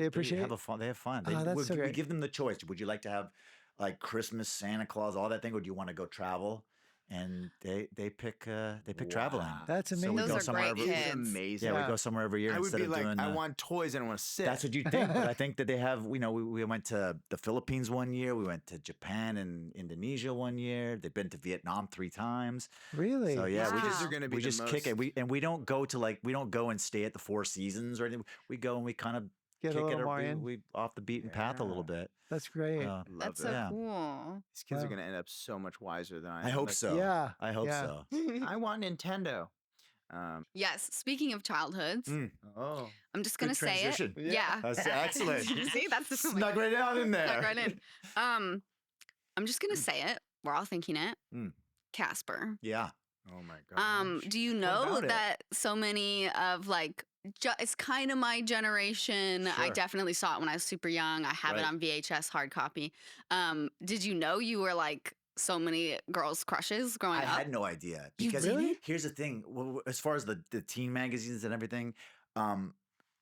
appreciate have it? a fun. They have fun. Oh, that's so we great. give them the choice. Would you like to have like Christmas, Santa Claus, all that thing, or do you want to go travel? And they pick traveling. That's So we amazing. Those go are somewhere great every, It's kids. amazing. Yeah, Yeah. we go somewhere every year I would instead be of like, doing. I want toys and I want to sit. That's what you think, but I think that they have. We went to the Philippines one year. We went to Japan and Indonesia one year. They've been to Vietnam 3 times. Really? So yeah, we Wow. just are gonna be we the just kick it. most- We don't go to we don't go and stay at the Four Seasons or anything. We go and we kind of get a little more in. We off the beaten path a little bit. That's great. Love That's it. so cool. These kids are Wow. going to end up so much wiser than I am. I hope Like, so. Yeah. I hope yeah. so. I want Nintendo. Yes. Speaking of childhoods, Oh. I'm just gonna Good say it. transition. Yeah. That's excellent. See, that's the Snuck right down in there. Snuck right in. I'm just gonna say it. We're all thinking it. Mm. Casper. Yeah. Oh my gosh. Do you know about it? that so many of like it's kind of my generation. I Sure. definitely saw it when I was super young. I have it Right. on VHS hard copy. Did you know you were like so many girls' crushes growing I up? had no idea You because didn't? here's the thing. As far as the teen magazines and everything,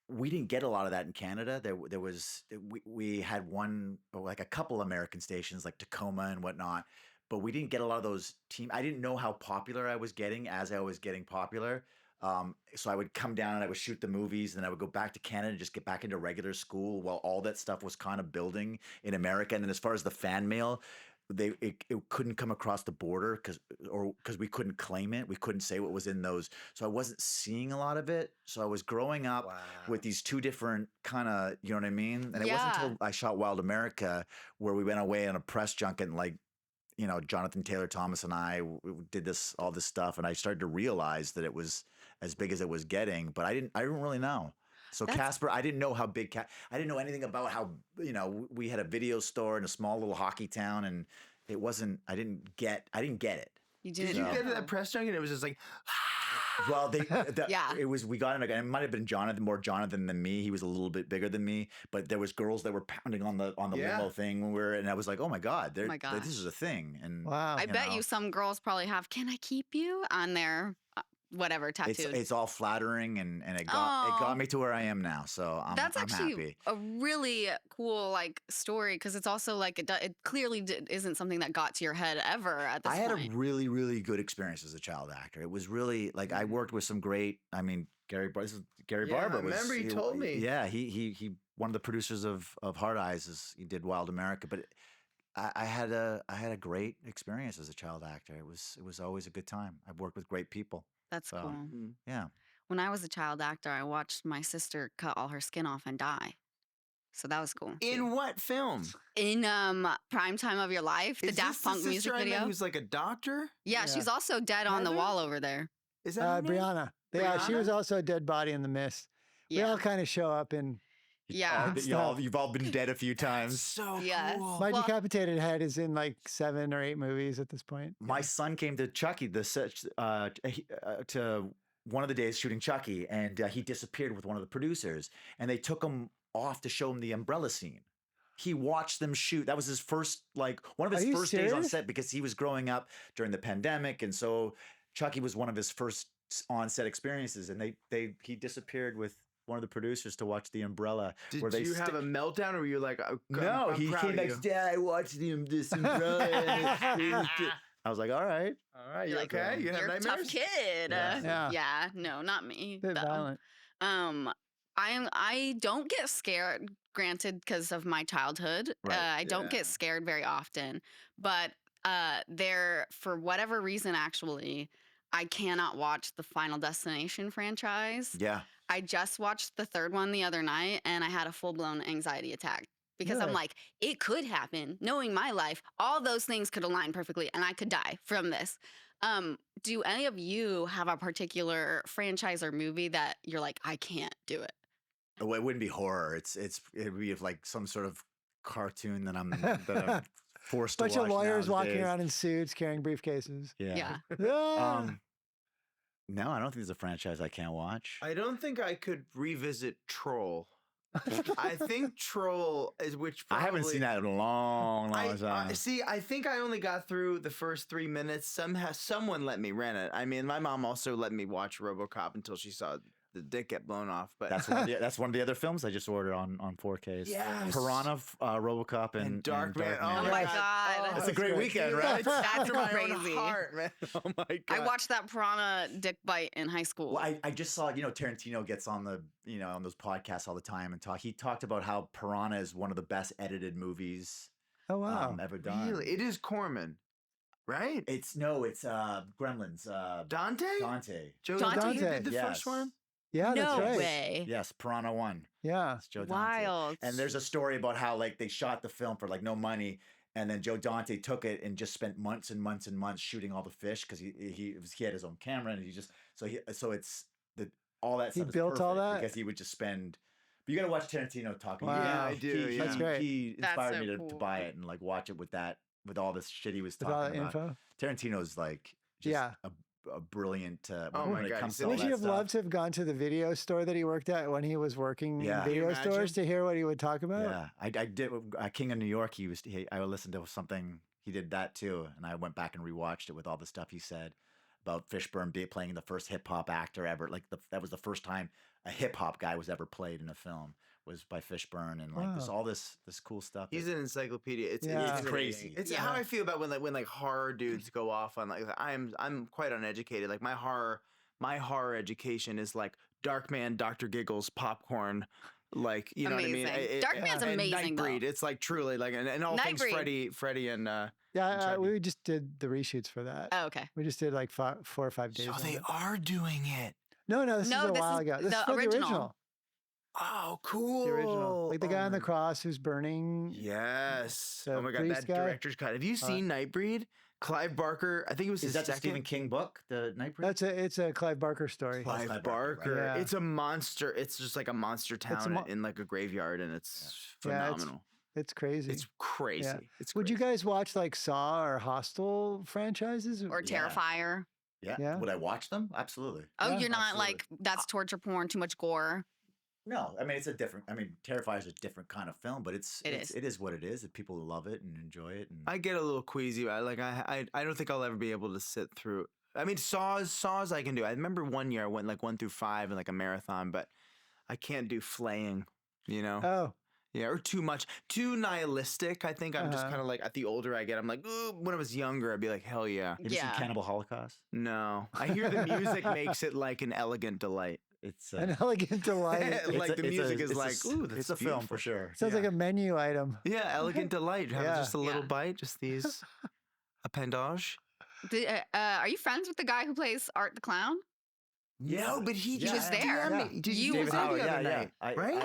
we didn't get a lot of that in Canada. There was we had one or like a couple American stations like Tacoma and whatnot, but we didn't get a lot of those teen. I didn't know how popular I was getting as I was getting popular. So I would come down and I would shoot the movies, and then I would go back to Canada and just get back into regular school while all that stuff was kind of building in America. And then as far as the fan mail, it couldn't come across the border because we couldn't claim it. We couldn't say what was in those. So I wasn't seeing a lot of it. So I was growing up with these two different kind of, you know what I mean? And it wasn't until I shot Wild America where we went away on a press junket and like, you know, Jonathan Taylor Thomas and I did all this stuff, and I started to realize that it was as big as it was getting, but I didn't really know. So Casper, I didn't know how big. I didn't know anything about how, you know, we had a video store in a small little hockey town, and it wasn't. I didn't get it. You Did you get to that press junket? It was just like, Well, Yeah. it was. We got in. It might have been more Jonathan than me. He was a little bit bigger than me, but there was girls that were pounding on the limo thing when we were, and I was like, oh my god, my God. this is a thing. And Wow. I bet you some girls probably have "Can I keep you?" on their whatever tattooed. it's all flattering, and it got me to where I am now. So That's I'm actually happy. a really cool like story because it's also like it clearly isn't something that got to your head ever at this I had point. a really, really good experience as a child actor. It was really like I worked with some great. I mean, Gary Barber. I remember he told me. Yeah, he one of the producers of Hard Eyes. He did Wild America, but I had a great experience as a child actor. It was always a good time. I worked with great people. That's So, cool. Yeah. When I was a child actor, I watched my sister cut all her skin off and die. So that was cool. in what film? In Prime Time of Your Life, the Is Daft this the Punk music sister I met video. who's like a doctor? Yeah, she's also dead on the Heather? wall over there. Is that her name? Brianna. Yeah, she Brianna? was also a dead body in the mist. We Yeah. all kind of show up in. Yeah. You've all been dead a few times. So Yes. cool. My Well- decapitated head is in like 7 or 8 movies at this point. My son came to Chucky to one of the days shooting Chucky, and he disappeared with one of the producers, and they took him off to show him the umbrella scene. He watched them shoot. That was his first, like one of Are his you first days on serious? set because he was growing up during the pandemic, and so Chucky was one of his first on-set experiences, and he disappeared with one of the producers to watch the umbrella. Did where they you have a meltdown, or were you like, No, I'm he proud came of back. you. Dad, I watched this umbrella. I was like, all right. All right, you Like, okay? You have You're a nightmares? tough kid. Yeah. Yeah. No, not me. Bit though. violent. I don't get scared, granted, because of my childhood. Right. I don't Yeah. get scared very often. But for whatever reason, actually, I cannot watch the Final Destination franchise. Yeah. I just watched the third one the other night, and I had a full-blown anxiety attack. Because I'm Really? like, it could happen. Knowing my life, all those things could align perfectly, and I could die from this. Do any of you have a particular franchise or movie that you're like, I can't do it? Well, it wouldn't be horror. It'd be like some sort of cartoon that I'm forced to watch. Bunch of lawyers walking nowadays. around in suits carrying briefcases. Yeah. Ah. No, I don't think there's a franchise I can't watch. I don't think I could revisit Troll. I think Troll is which. I haven't probably- seen that in a long time. See, I think I only got through the first 3 minutes. Somehow, someone let me rent it. I mean, my mom also let me watch RoboCop until she saw the dick get blown off. But That's one of the other films I just ordered on 4Ks. Yes. Piranha, RoboCop, and Darkman. Oh my God. It's a great great. weekend, right? That's my own crazy. heart, man. Oh my God. I watched that Piranha dick bite in high school. Well, I just saw, Tarantino gets on on those podcasts all the time and he talked about how Piranha is one of the best edited movies Oh, wow. ever done. Really? It is Corman, right? It's Gremlins. Dante? Dante. Joe Dante Dante did the Yes. first one? Yeah, that's No right. way. Yes, Piranha 1. Yeah. It's Joe Dante. Wild. And there's a story about how like they shot the film for like no money, and then Joe Dante took it and just spent months and months and months shooting all the fish because he had his own camera, and he just so it's the all that He stuff is built all perfect that? because he would just spend. But you got to watch Tarantino talking. Wow. Yeah, I do. He, Yeah. That's great. He That's inspired so me to cool. buy it and like watch it with all this shit he was With all talking that about. info. Tarantino's like just Yeah. a brilliant Oh when my it God, comes he's to all Would that you have stuff. loved to have gone to the video store that he worked at when he was working Yeah. in Can you video stores imagine? to hear what he would talk about? Yeah, I did. King of New York. I listened to something. He did that too, and I went back and rewatched it with all the stuff he said about Fishburne playing the first hip hop actor ever. Like that was the first time a hip hop guy was ever played in a film was by Fishburne, and like Wow. this cool stuff. He's an encyclopedia. It's Yeah. it's Crazy. It's Yeah. how I feel about when like horror dudes go off on like I'm quite uneducated. Like my horror education is like Darkman, Dr. Giggles, popcorn. Like you know what I mean? Amazing. Darkman's and amazing, though. Nightbreed. It's like truly like and all things Nightbreed. Freddie and Yeah, we just did the reshoots for that. Oh, okay. We just did like 4 or 5 days. so on they it. are doing it. No, this No, is a this while is ago. This the is for original. the original. Oh, cool. The original. Like the guy on the my- cross who's burning. Yes. The Oh my God, priest that guy? director's cut. Have you seen Nightbreed? Clive Barker. I think it was Is his that the second. Stephen King book, the Nightbreed? It's a Clive Barker story. Clive Clive Barker, Barker. right. Yeah. It's a monster. It's just like a monster town in like a graveyard, and it's Yeah, phenomenal. It's crazy. It's crazy. Yeah. It's Would you crazy. guys watch like Saw or Hostel franchises? Or Yeah. Terrifier. Yeah. Would I watch them? Absolutely. Oh, Yeah, you're not absolutely. like that's torture porn, too much gore. No, I mean it's a different. I mean, Terrifier is a different kind of film, but it is what it is. People love it and enjoy it. And I get a little queasy. I don't think I'll ever be able to sit through. I mean, Saws I can do. I remember one year I went like 1 through 5 in like a marathon, but I can't do flaying. You know. Oh, Yeah, or too nihilistic. I think I'm just kind of like, at the older I get, I'm like, ooh, when I was younger, I'd be like, hell yeah. have you seen Yeah. Cannibal Holocaust? No. I hear the music makes it like an elegant delight. It's an elegant delight. Like the music is like, ooh, that's it's a film beautiful. for sure. Sounds like a menu item. Yeah, elegant delight. Have Yeah. just a little Yeah. bite, just these appendage. Are you friends with the guy who plays Art the Clown? No, but he He was just there. DM'd me. Did You you was say on the the other night? Right?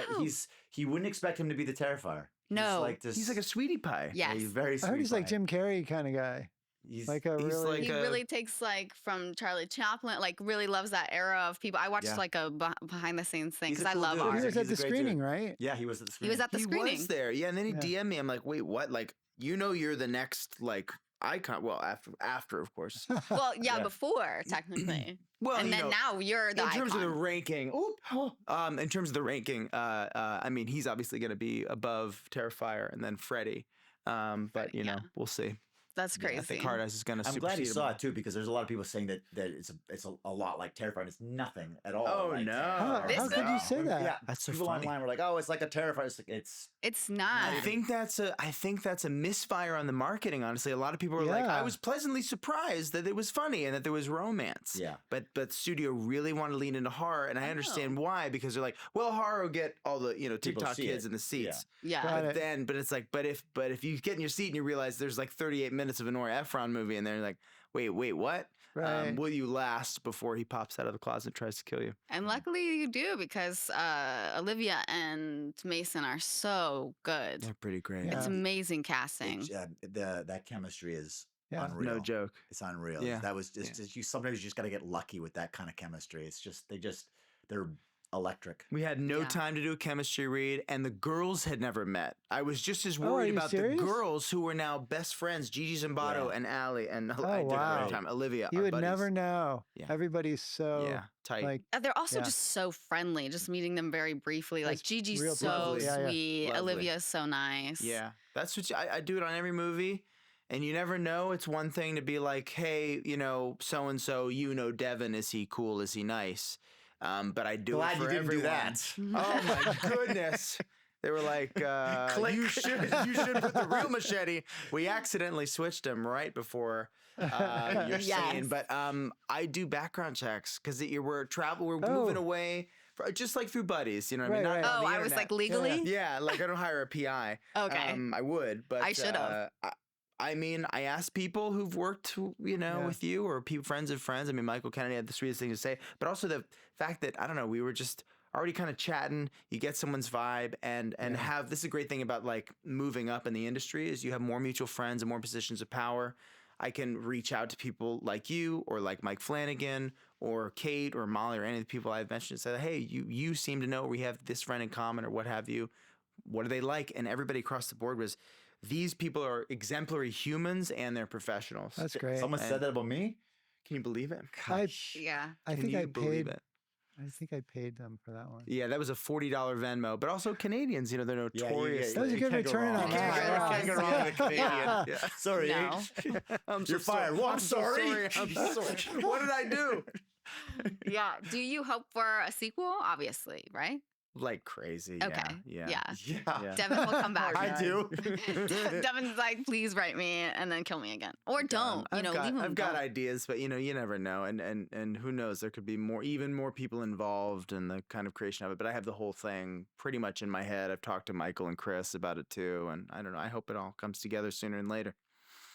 He wouldn't expect him to be the Terrifier. No. He's like a sweetie pie. Yes. He's very. I heard he's like Jim Carrey kind of guy. He's Like a he's really. like He a- really takes like from Charlie Chaplin, like really loves that era of people. I watched Yeah. like a behind the scenes thing He's a because I cool love dude. But art. he was at He's a the great dude. screening, right? Yeah, he was at the He screening. was at the he screening. was there. Yeah, and then he Yeah. DM'd me. I'm like, wait, what? Like, you're the next like icon. Well, after of course. Well, yeah, Yeah. before technically, Well, and you then know, now you're the in terms of the icon. ranking, in terms of the ranking, I mean, he's obviously going to be above Terrifier and then Freddy. But Freddy, you know, yeah. we'll see. That's I crazy. think Hard Eyes is going to. I'm glad you saw it too because there's a lot of people saying that it's a lot like Terrifier and it's nothing at all. Oh, like no. Terrifier. How could you say that? Yeah, That's so people funny. online were like, "Oh, it's like a Terrifier." It's It's not. I think that's a misfire on the marketing. Honestly, a lot of people were like, Yeah. I was pleasantly surprised that it was funny and that there was romance. Yeah. But studio really wanted to lean into horror, and I understand why because they're like, well, horror will get all the People TikTok see kids it. in the seats. yeah. Got it. But it's like, but if you get in your seat and you realize there's like 38 minutes of a Nora Ephron movie, and they're like, wait, what? Right. Will you last before he pops out of the closet and tries to kill you? And luckily you do because Olivia and Mason are so good. They're pretty great. Yeah. It's amazing casting. that chemistry is Yeah. unreal. No joke. It's unreal. Yeah. That was just you. Sometimes you just got to get lucky with that kind of chemistry. It's just they're electric. We had no Yeah. time to do a chemistry read, and the girls had never met. I was just as Oh, are worried you about serious? the girls who were now best friends, Gigi Zimbato Yeah. and Allie, and Oh, I did wow. every time. Olivia, You our would buddies. never know. Yeah. Everybody's so Yeah, tight. like They're also Yeah. just so friendly. Just meeting them very briefly. Like That's Gigi's real so lovely. Yeah, yeah. sweet. Lovely. Olivia's so nice. Yeah, that's what I do it on every movie. And you never know. It's one thing to be like, hey, so and so, Devon, is he cool? Is he nice? But I do Glad it for you didn't everyone. do that. Oh my goodness. They were like, Click. you should put the real machete. We accidentally switched them right before your Yes. scene. But I do background checks because we're Oh. moving away, just like through buddies. You know what I mean? Right, Not right. on Oh, the I was internet. like legally. Yeah, like I don't hire a PI. Okay. I would, but I should've. I mean, I asked people who've worked, with you or friends of friends. I mean, Michael Kennedy had the sweetest thing to say, but also the fact that, I don't know, we were just already kind of chatting. You get someone's vibe and have, this is a great thing about like moving up in the industry is you have more mutual friends and more positions of power. I can reach out to people like you or like Mike Flanagan or Kate or Molly or any of the people I've mentioned and say, hey, you seem to know we have this friend in common or what have you. What do they like? And everybody across the board was, these people are exemplary humans and they're professionals. That's great. Someone said that about me? Can you believe it? Yeah. I Can think you I believe paid. it? I think I paid them for that one. Yeah, that was a $40 Venmo. But also Canadians, they're notorious. That was a good return on that. Can't go wrong with a Canadian. Yeah. Sorry. No. You're fired. Well, I'm sorry. I'm sorry. What did I do? Yeah. Do you hope for a sequel? Obviously, right? Like crazy. Okay. Yeah. Yeah. Devon will come back. I do. Devon's like, please write me and then kill me again. Or don't. Leave him. I've got don't. ideas, but you never know. And who knows? There could be even more people involved in the kind of creation of it. But I have the whole thing pretty much in my head. I've talked to Michael and Chris about it too. And I don't know. I hope it all comes together sooner and later.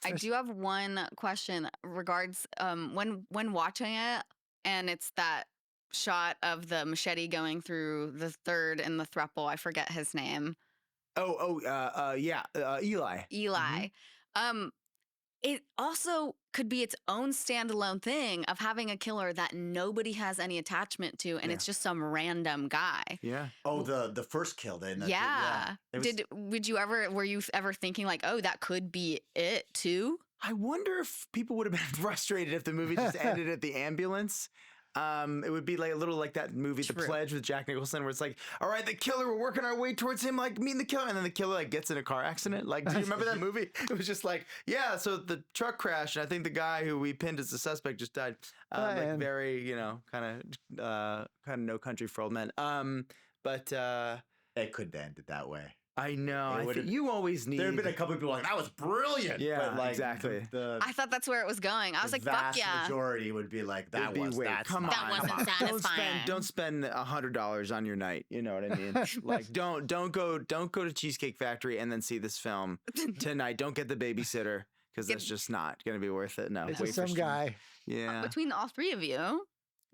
I do have one question regards when watching it, and it's that shot of the machete going through the third in the throuple. I forget his name. Eli. Eli. It also could be its own standalone thing of having a killer that nobody has any attachment to, and it's just some random guy. Yeah. Oh, the first kill. Yeah. Were you ever thinking like, oh, that could be it too? I wonder if people would have been frustrated if the movie just ended at the ambulance. It would be like a little like that movie, The Pledge with Jack Nicholson, where it's like, all right, the killer, we're working our way towards him, like meeting the killer. And then the killer like gets in a car accident. Like, do you remember that movie? It was just like, yeah, so the truck crashed. And I think the guy who we pinned as the suspect just died. Like very, kind of No Country for Old Men. But it could have ended that way. I know. You always need. There have been a couple of people like, that was brilliant. Yeah, but like, exactly. I thought that's where it was going. I was like, fuck yeah. The vast majority would be like, that wasn't satisfying. Don't spend $100 on your night. You know what I mean? Like, don't go to Cheesecake Factory and then see this film tonight. Don't get the babysitter because that's just not going to be worth it. No, it's just some guy. Yeah. Between all three of you,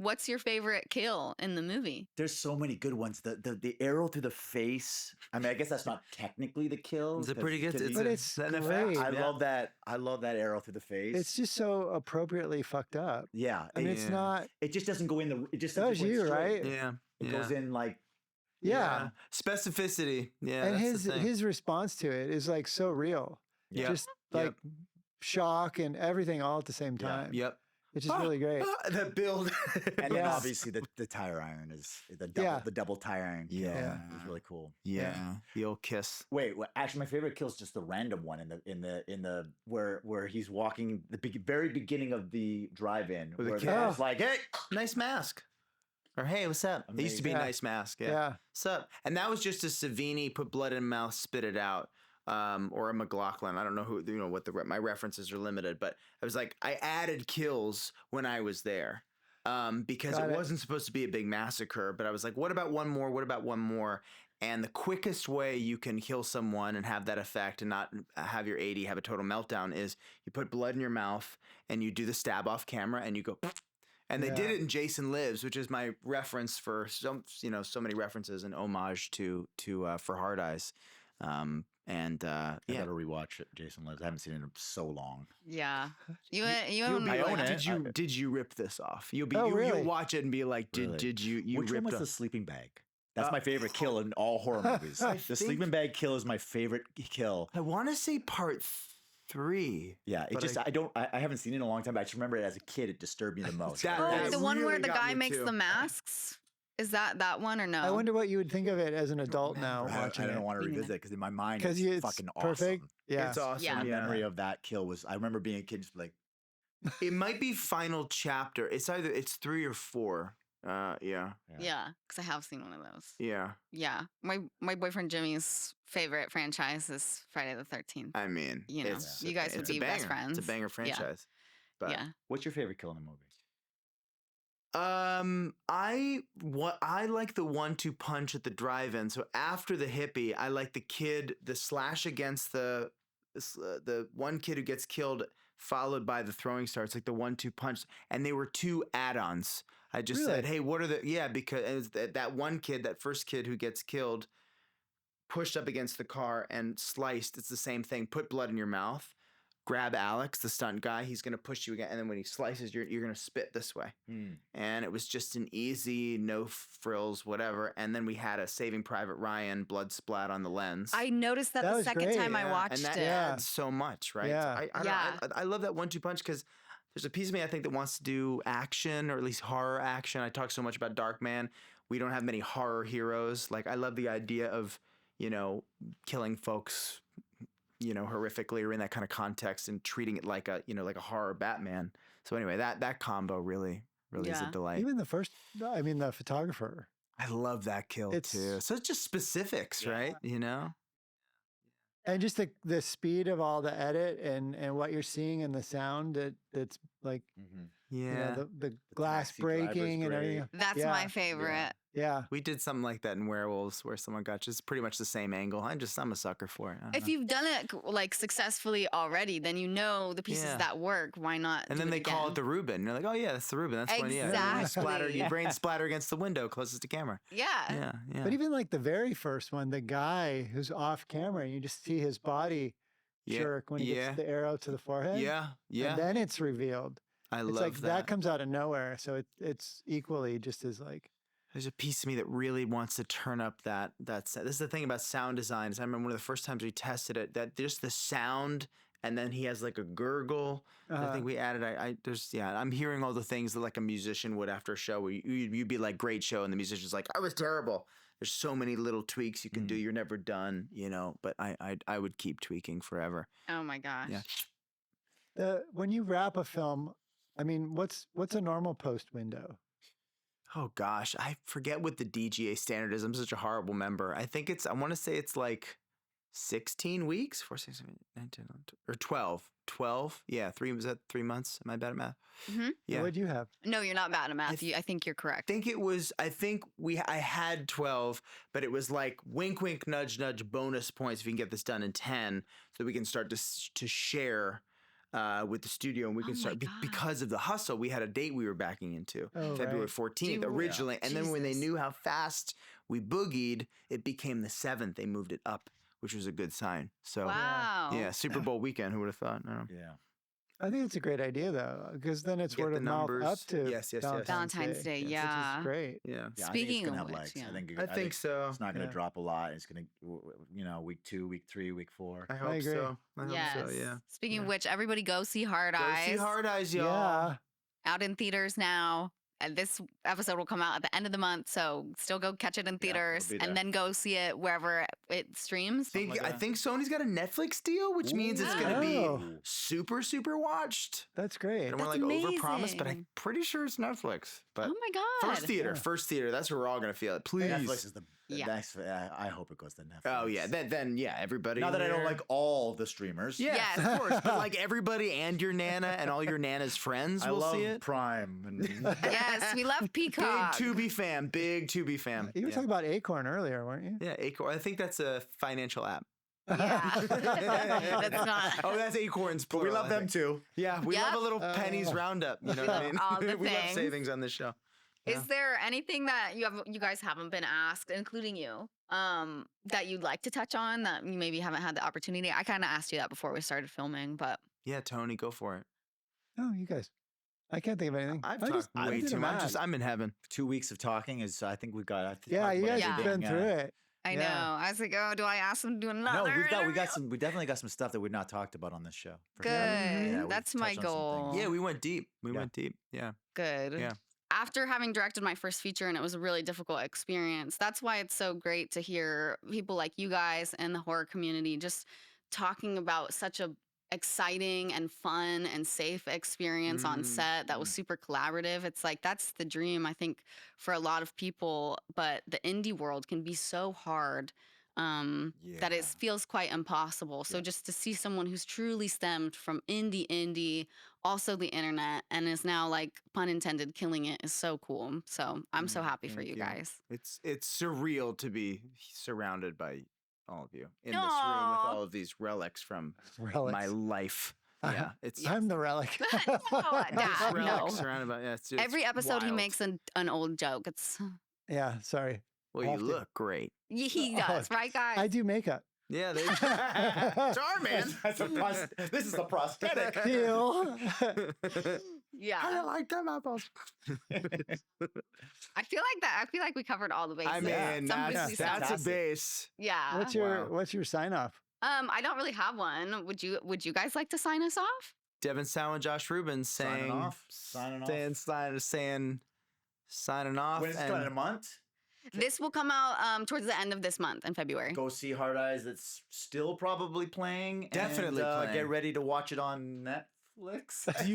what's your favorite kill in the movie? There's so many good ones. The arrow through the face. I mean, I guess that's not technically the kill. It's a pretty good. But it's great. I love that. I love that arrow through the face. It's just so appropriately fucked up. Yeah. I mean, it's not. It just doesn't go in the. It just does you straight. right? Yeah. It goes in like. Yeah. Specificity. Yeah. And his response to it is like so real. Yeah. Just like shock and everything all at the same time. Yep. Which is really great. That build. And then obviously the tire iron is the double tire iron. Yeah. It's really cool. Yeah. The old kiss. Wait, actually my favorite kill is just the random one in the where he's walking the very beginning of the drive-in With where the the guy's like, hey, nice mask. Or hey, what's up? It used to be a nice mask. Yeah. What's up? And that was just a Savini, put blood in mouth, spit it out. Or a McLaughlin. I don't know what my references are limited, but I was like, I added kills when I was there because it wasn't supposed to be a big massacre. But I was like, what about one more? What about one more? And the quickest way you can kill someone and have that effect and not have your 80 have a total meltdown is you put blood in your mouth and you do the stab off camera and you go. And they did it in Jason Lives, which is my reference for so many references and homage to For Hard Eyes. I gotta rewatch it. Jason Lives. I haven't seen it in so long. Yeah, you own it. Did you rip this off? You'll watch it and be like, did you? Which one was the sleeping bag? That's my favorite kill in all horror movies. The sleeping bag kill is my favorite kill. I want to say part 3. Yeah, I haven't seen it in a long time. But I just remember it as a kid. It disturbed me the most. The one where the guy makes the masks. Is that one or no? I wonder what you would think of it as an adult now watching it. I don't want to revisit it because in my mind it's fucking perfect. Awesome. Yeah, it's awesome. Yeah. My memory of that kill was I remember being a kid just like. It might be final chapter. It's 3 or 4. Yeah, because I have seen one of those. Yeah. My boyfriend Jimmy's favorite franchise is Friday the 13th. I mean, you guys would be best friends. It's a banger franchise. But what's your favorite kill in a movie? I like the 1-2 punch at the drive-in. So after the hippie, I like the kid, the slash against the the one kid who gets killed, followed by the throwing star. It's like the 1-2 punch, and they were 2 add-ons. I just said, hey, what are the because that one kid, that first kid who gets killed, pushed up against the car and sliced. It's the same thing. Put blood in your mouth. Grab Alex, the stunt guy. He's going to push you again. And then when he slices, you're going to spit this way. And it was just an easy, no frills, whatever. And then we had a Saving Private Ryan blood splat on the lens. I noticed that the second time I watched and that it. adds so much, right? Yeah. I love that 1-2 punch because there's a piece of me, I think, that wants to do action, or at least horror action. I talk so much about Darkman. We don't have many horror heroes. Like, I love the idea of, killing folks, horrifically or in that kind of context and treating it like a horror Batman. So anyway, that combo really is a delight. Even the photographer. I love that kill too. So it's just specifics, right? And just the speed of all the edit and what you're seeing and the sound that's like, the glass breaking and everything. That's my favorite. Yeah. We did something like that in Werewolves where someone got just pretty much the same angle. I'm a sucker for it. If you've done it like successfully already, then the pieces that work. Why not? And then they call it the Ruben. You're like, oh yeah, that's the Ruben. That's exactly. Your brain splatter against the window closest to camera. Yeah. But even like the very first one, the guy who's off camera, and you just see his body jerk when he gets the arrow to the forehead. Yeah. And then it's revealed. I love that. That comes out of nowhere. So it's equally just as like. There's a piece of me that really wants to turn up that set. This is the thing about sound design. I remember one of the first times we tested it, that just the sound, and then he has like a gurgle. I think we added. I'm hearing all the things that like a musician would after a show. Where you'd be like, great show, and the musician's like, I was terrible. There's so many little tweaks you can do. You're never done, But I would keep tweaking forever. Oh my gosh. Yeah. When you wrap a film, I mean, what's a normal post window? Oh gosh, I forget what the DGA standard is. I'm such a horrible member. I want to say it's like 16 weeks, 4, 6, 7, 9, 10, 11, or 12. 12? Yeah, was that 3 months? Am I bad at math? Mm-hmm. Yeah. What do you have? No, you're not bad at math. I think you're correct. I had 12, but it was like wink, wink, nudge, nudge, bonus points if you can get this done in 10, so we can start to share with the studio, and we can start because of the hustle. We had a date we were backing into, February 14th originally, and then when they knew how fast we boogied, it became the 7th. They moved it up, which was a good sign. So yeah, Super Bowl weekend. Who would have thought? No. Yeah. I think it's a great idea though, because then it's word of mouth up to Valentine's Day. Yeah, which is great. Yeah. Speaking of which, I think so. It's not going to drop a lot. It's going to, week 2, week 3, week 4. I hope so. I hope so. Yeah. Speaking of which, everybody go see Hard Eyes. Go see Hard Eyes, y'all. Yeah. Out in theaters now. And this episode will come out at the end of the month, so still go catch it in theaters and then go see it wherever it streams. I think Sony's got a Netflix deal, which means it's going to be super, super watched. That's great. I don't want to overpromise, but I'm pretty sure it's Netflix. But oh my God. First theater. That's where we're all going to feel it. Please. Netflix is the best. I hope it goes to Netflix. Oh yeah, then everybody. Not that I don't like all the streamers. Yes, of course, but like everybody and your Nana and all your Nana's friends will see it. Prime. Yes, we love Peacock. Big Tubi fam. You were talking about Acorn earlier, weren't you? Yeah, Acorn. I think that's a financial app. Yeah. That's not. Oh, that's Acorns. But we love them too. Yeah, we love a little pennies roundup. You know what I mean? All the we love things. savings on this show. Is there anything that you guys haven't been asked, including you, that you'd like to touch on that you maybe haven't had the opportunity? I kind of asked you that before we started filming, but yeah, Tony, go for it. Oh, you guys. I can't think of anything. I've talked way too much. I'm in heaven. 2 weeks of talking is, I think we got. You guys have been through it. I know. I was like, oh, do I ask them to do another? No, we definitely got some stuff that we've not talked about on this show. Good. Yeah, that's my goal. Yeah, we went deep. Went deep. Yeah. Good. Yeah. After having directed my first feature, and it was a really difficult experience, that's why it's so great to hear people like you guys and the horror community just talking about such a exciting and fun and safe experience on set that was super collaborative. It's like that's the dream, I think, for a lot of people, but the indie world can be so hard that it feels quite impossible. So just to see someone who's truly stemmed from indie, also the internet, and is now, like, pun intended, killing it is so cool. So I'm so happy for you guys. It's surreal to be surrounded by all of you in this room with all of these relics from my life. Yeah, I'm the relic. Dad, relics no. surrounded by it's Every episode he wild. makes an old joke. It's Yeah, sorry. Well, you look great. he does, right, guys? I do makeup. Yeah, it's our man. This is the prosthetic. Deal. Yeah. I like them apples. I feel like we covered all the bases. I mean, Some that's weekly a base. Yeah. What's your sign off? I don't really have one. Would you guys like to sign us off? Devon Sawa and Josh Ruben saying Signing off. signing off. When it's done in a month. This will come out towards the end of this month in February. Go see Hard Eyes. It's still probably playing. Definitely and, playing. Get ready to watch it on Netflix.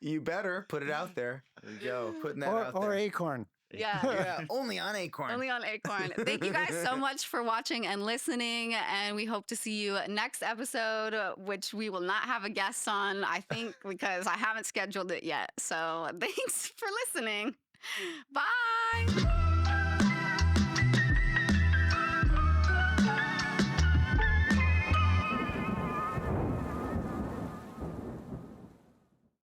You better put it out there. There you go. Putting that out there. Or Acorn. Yeah. Yeah, only on Acorn. Only on Acorn. Thank you guys so much for watching and listening. And we hope to see you next episode, which we will not have a guest on, I think, because I haven't scheduled it yet. So thanks for listening. Bye.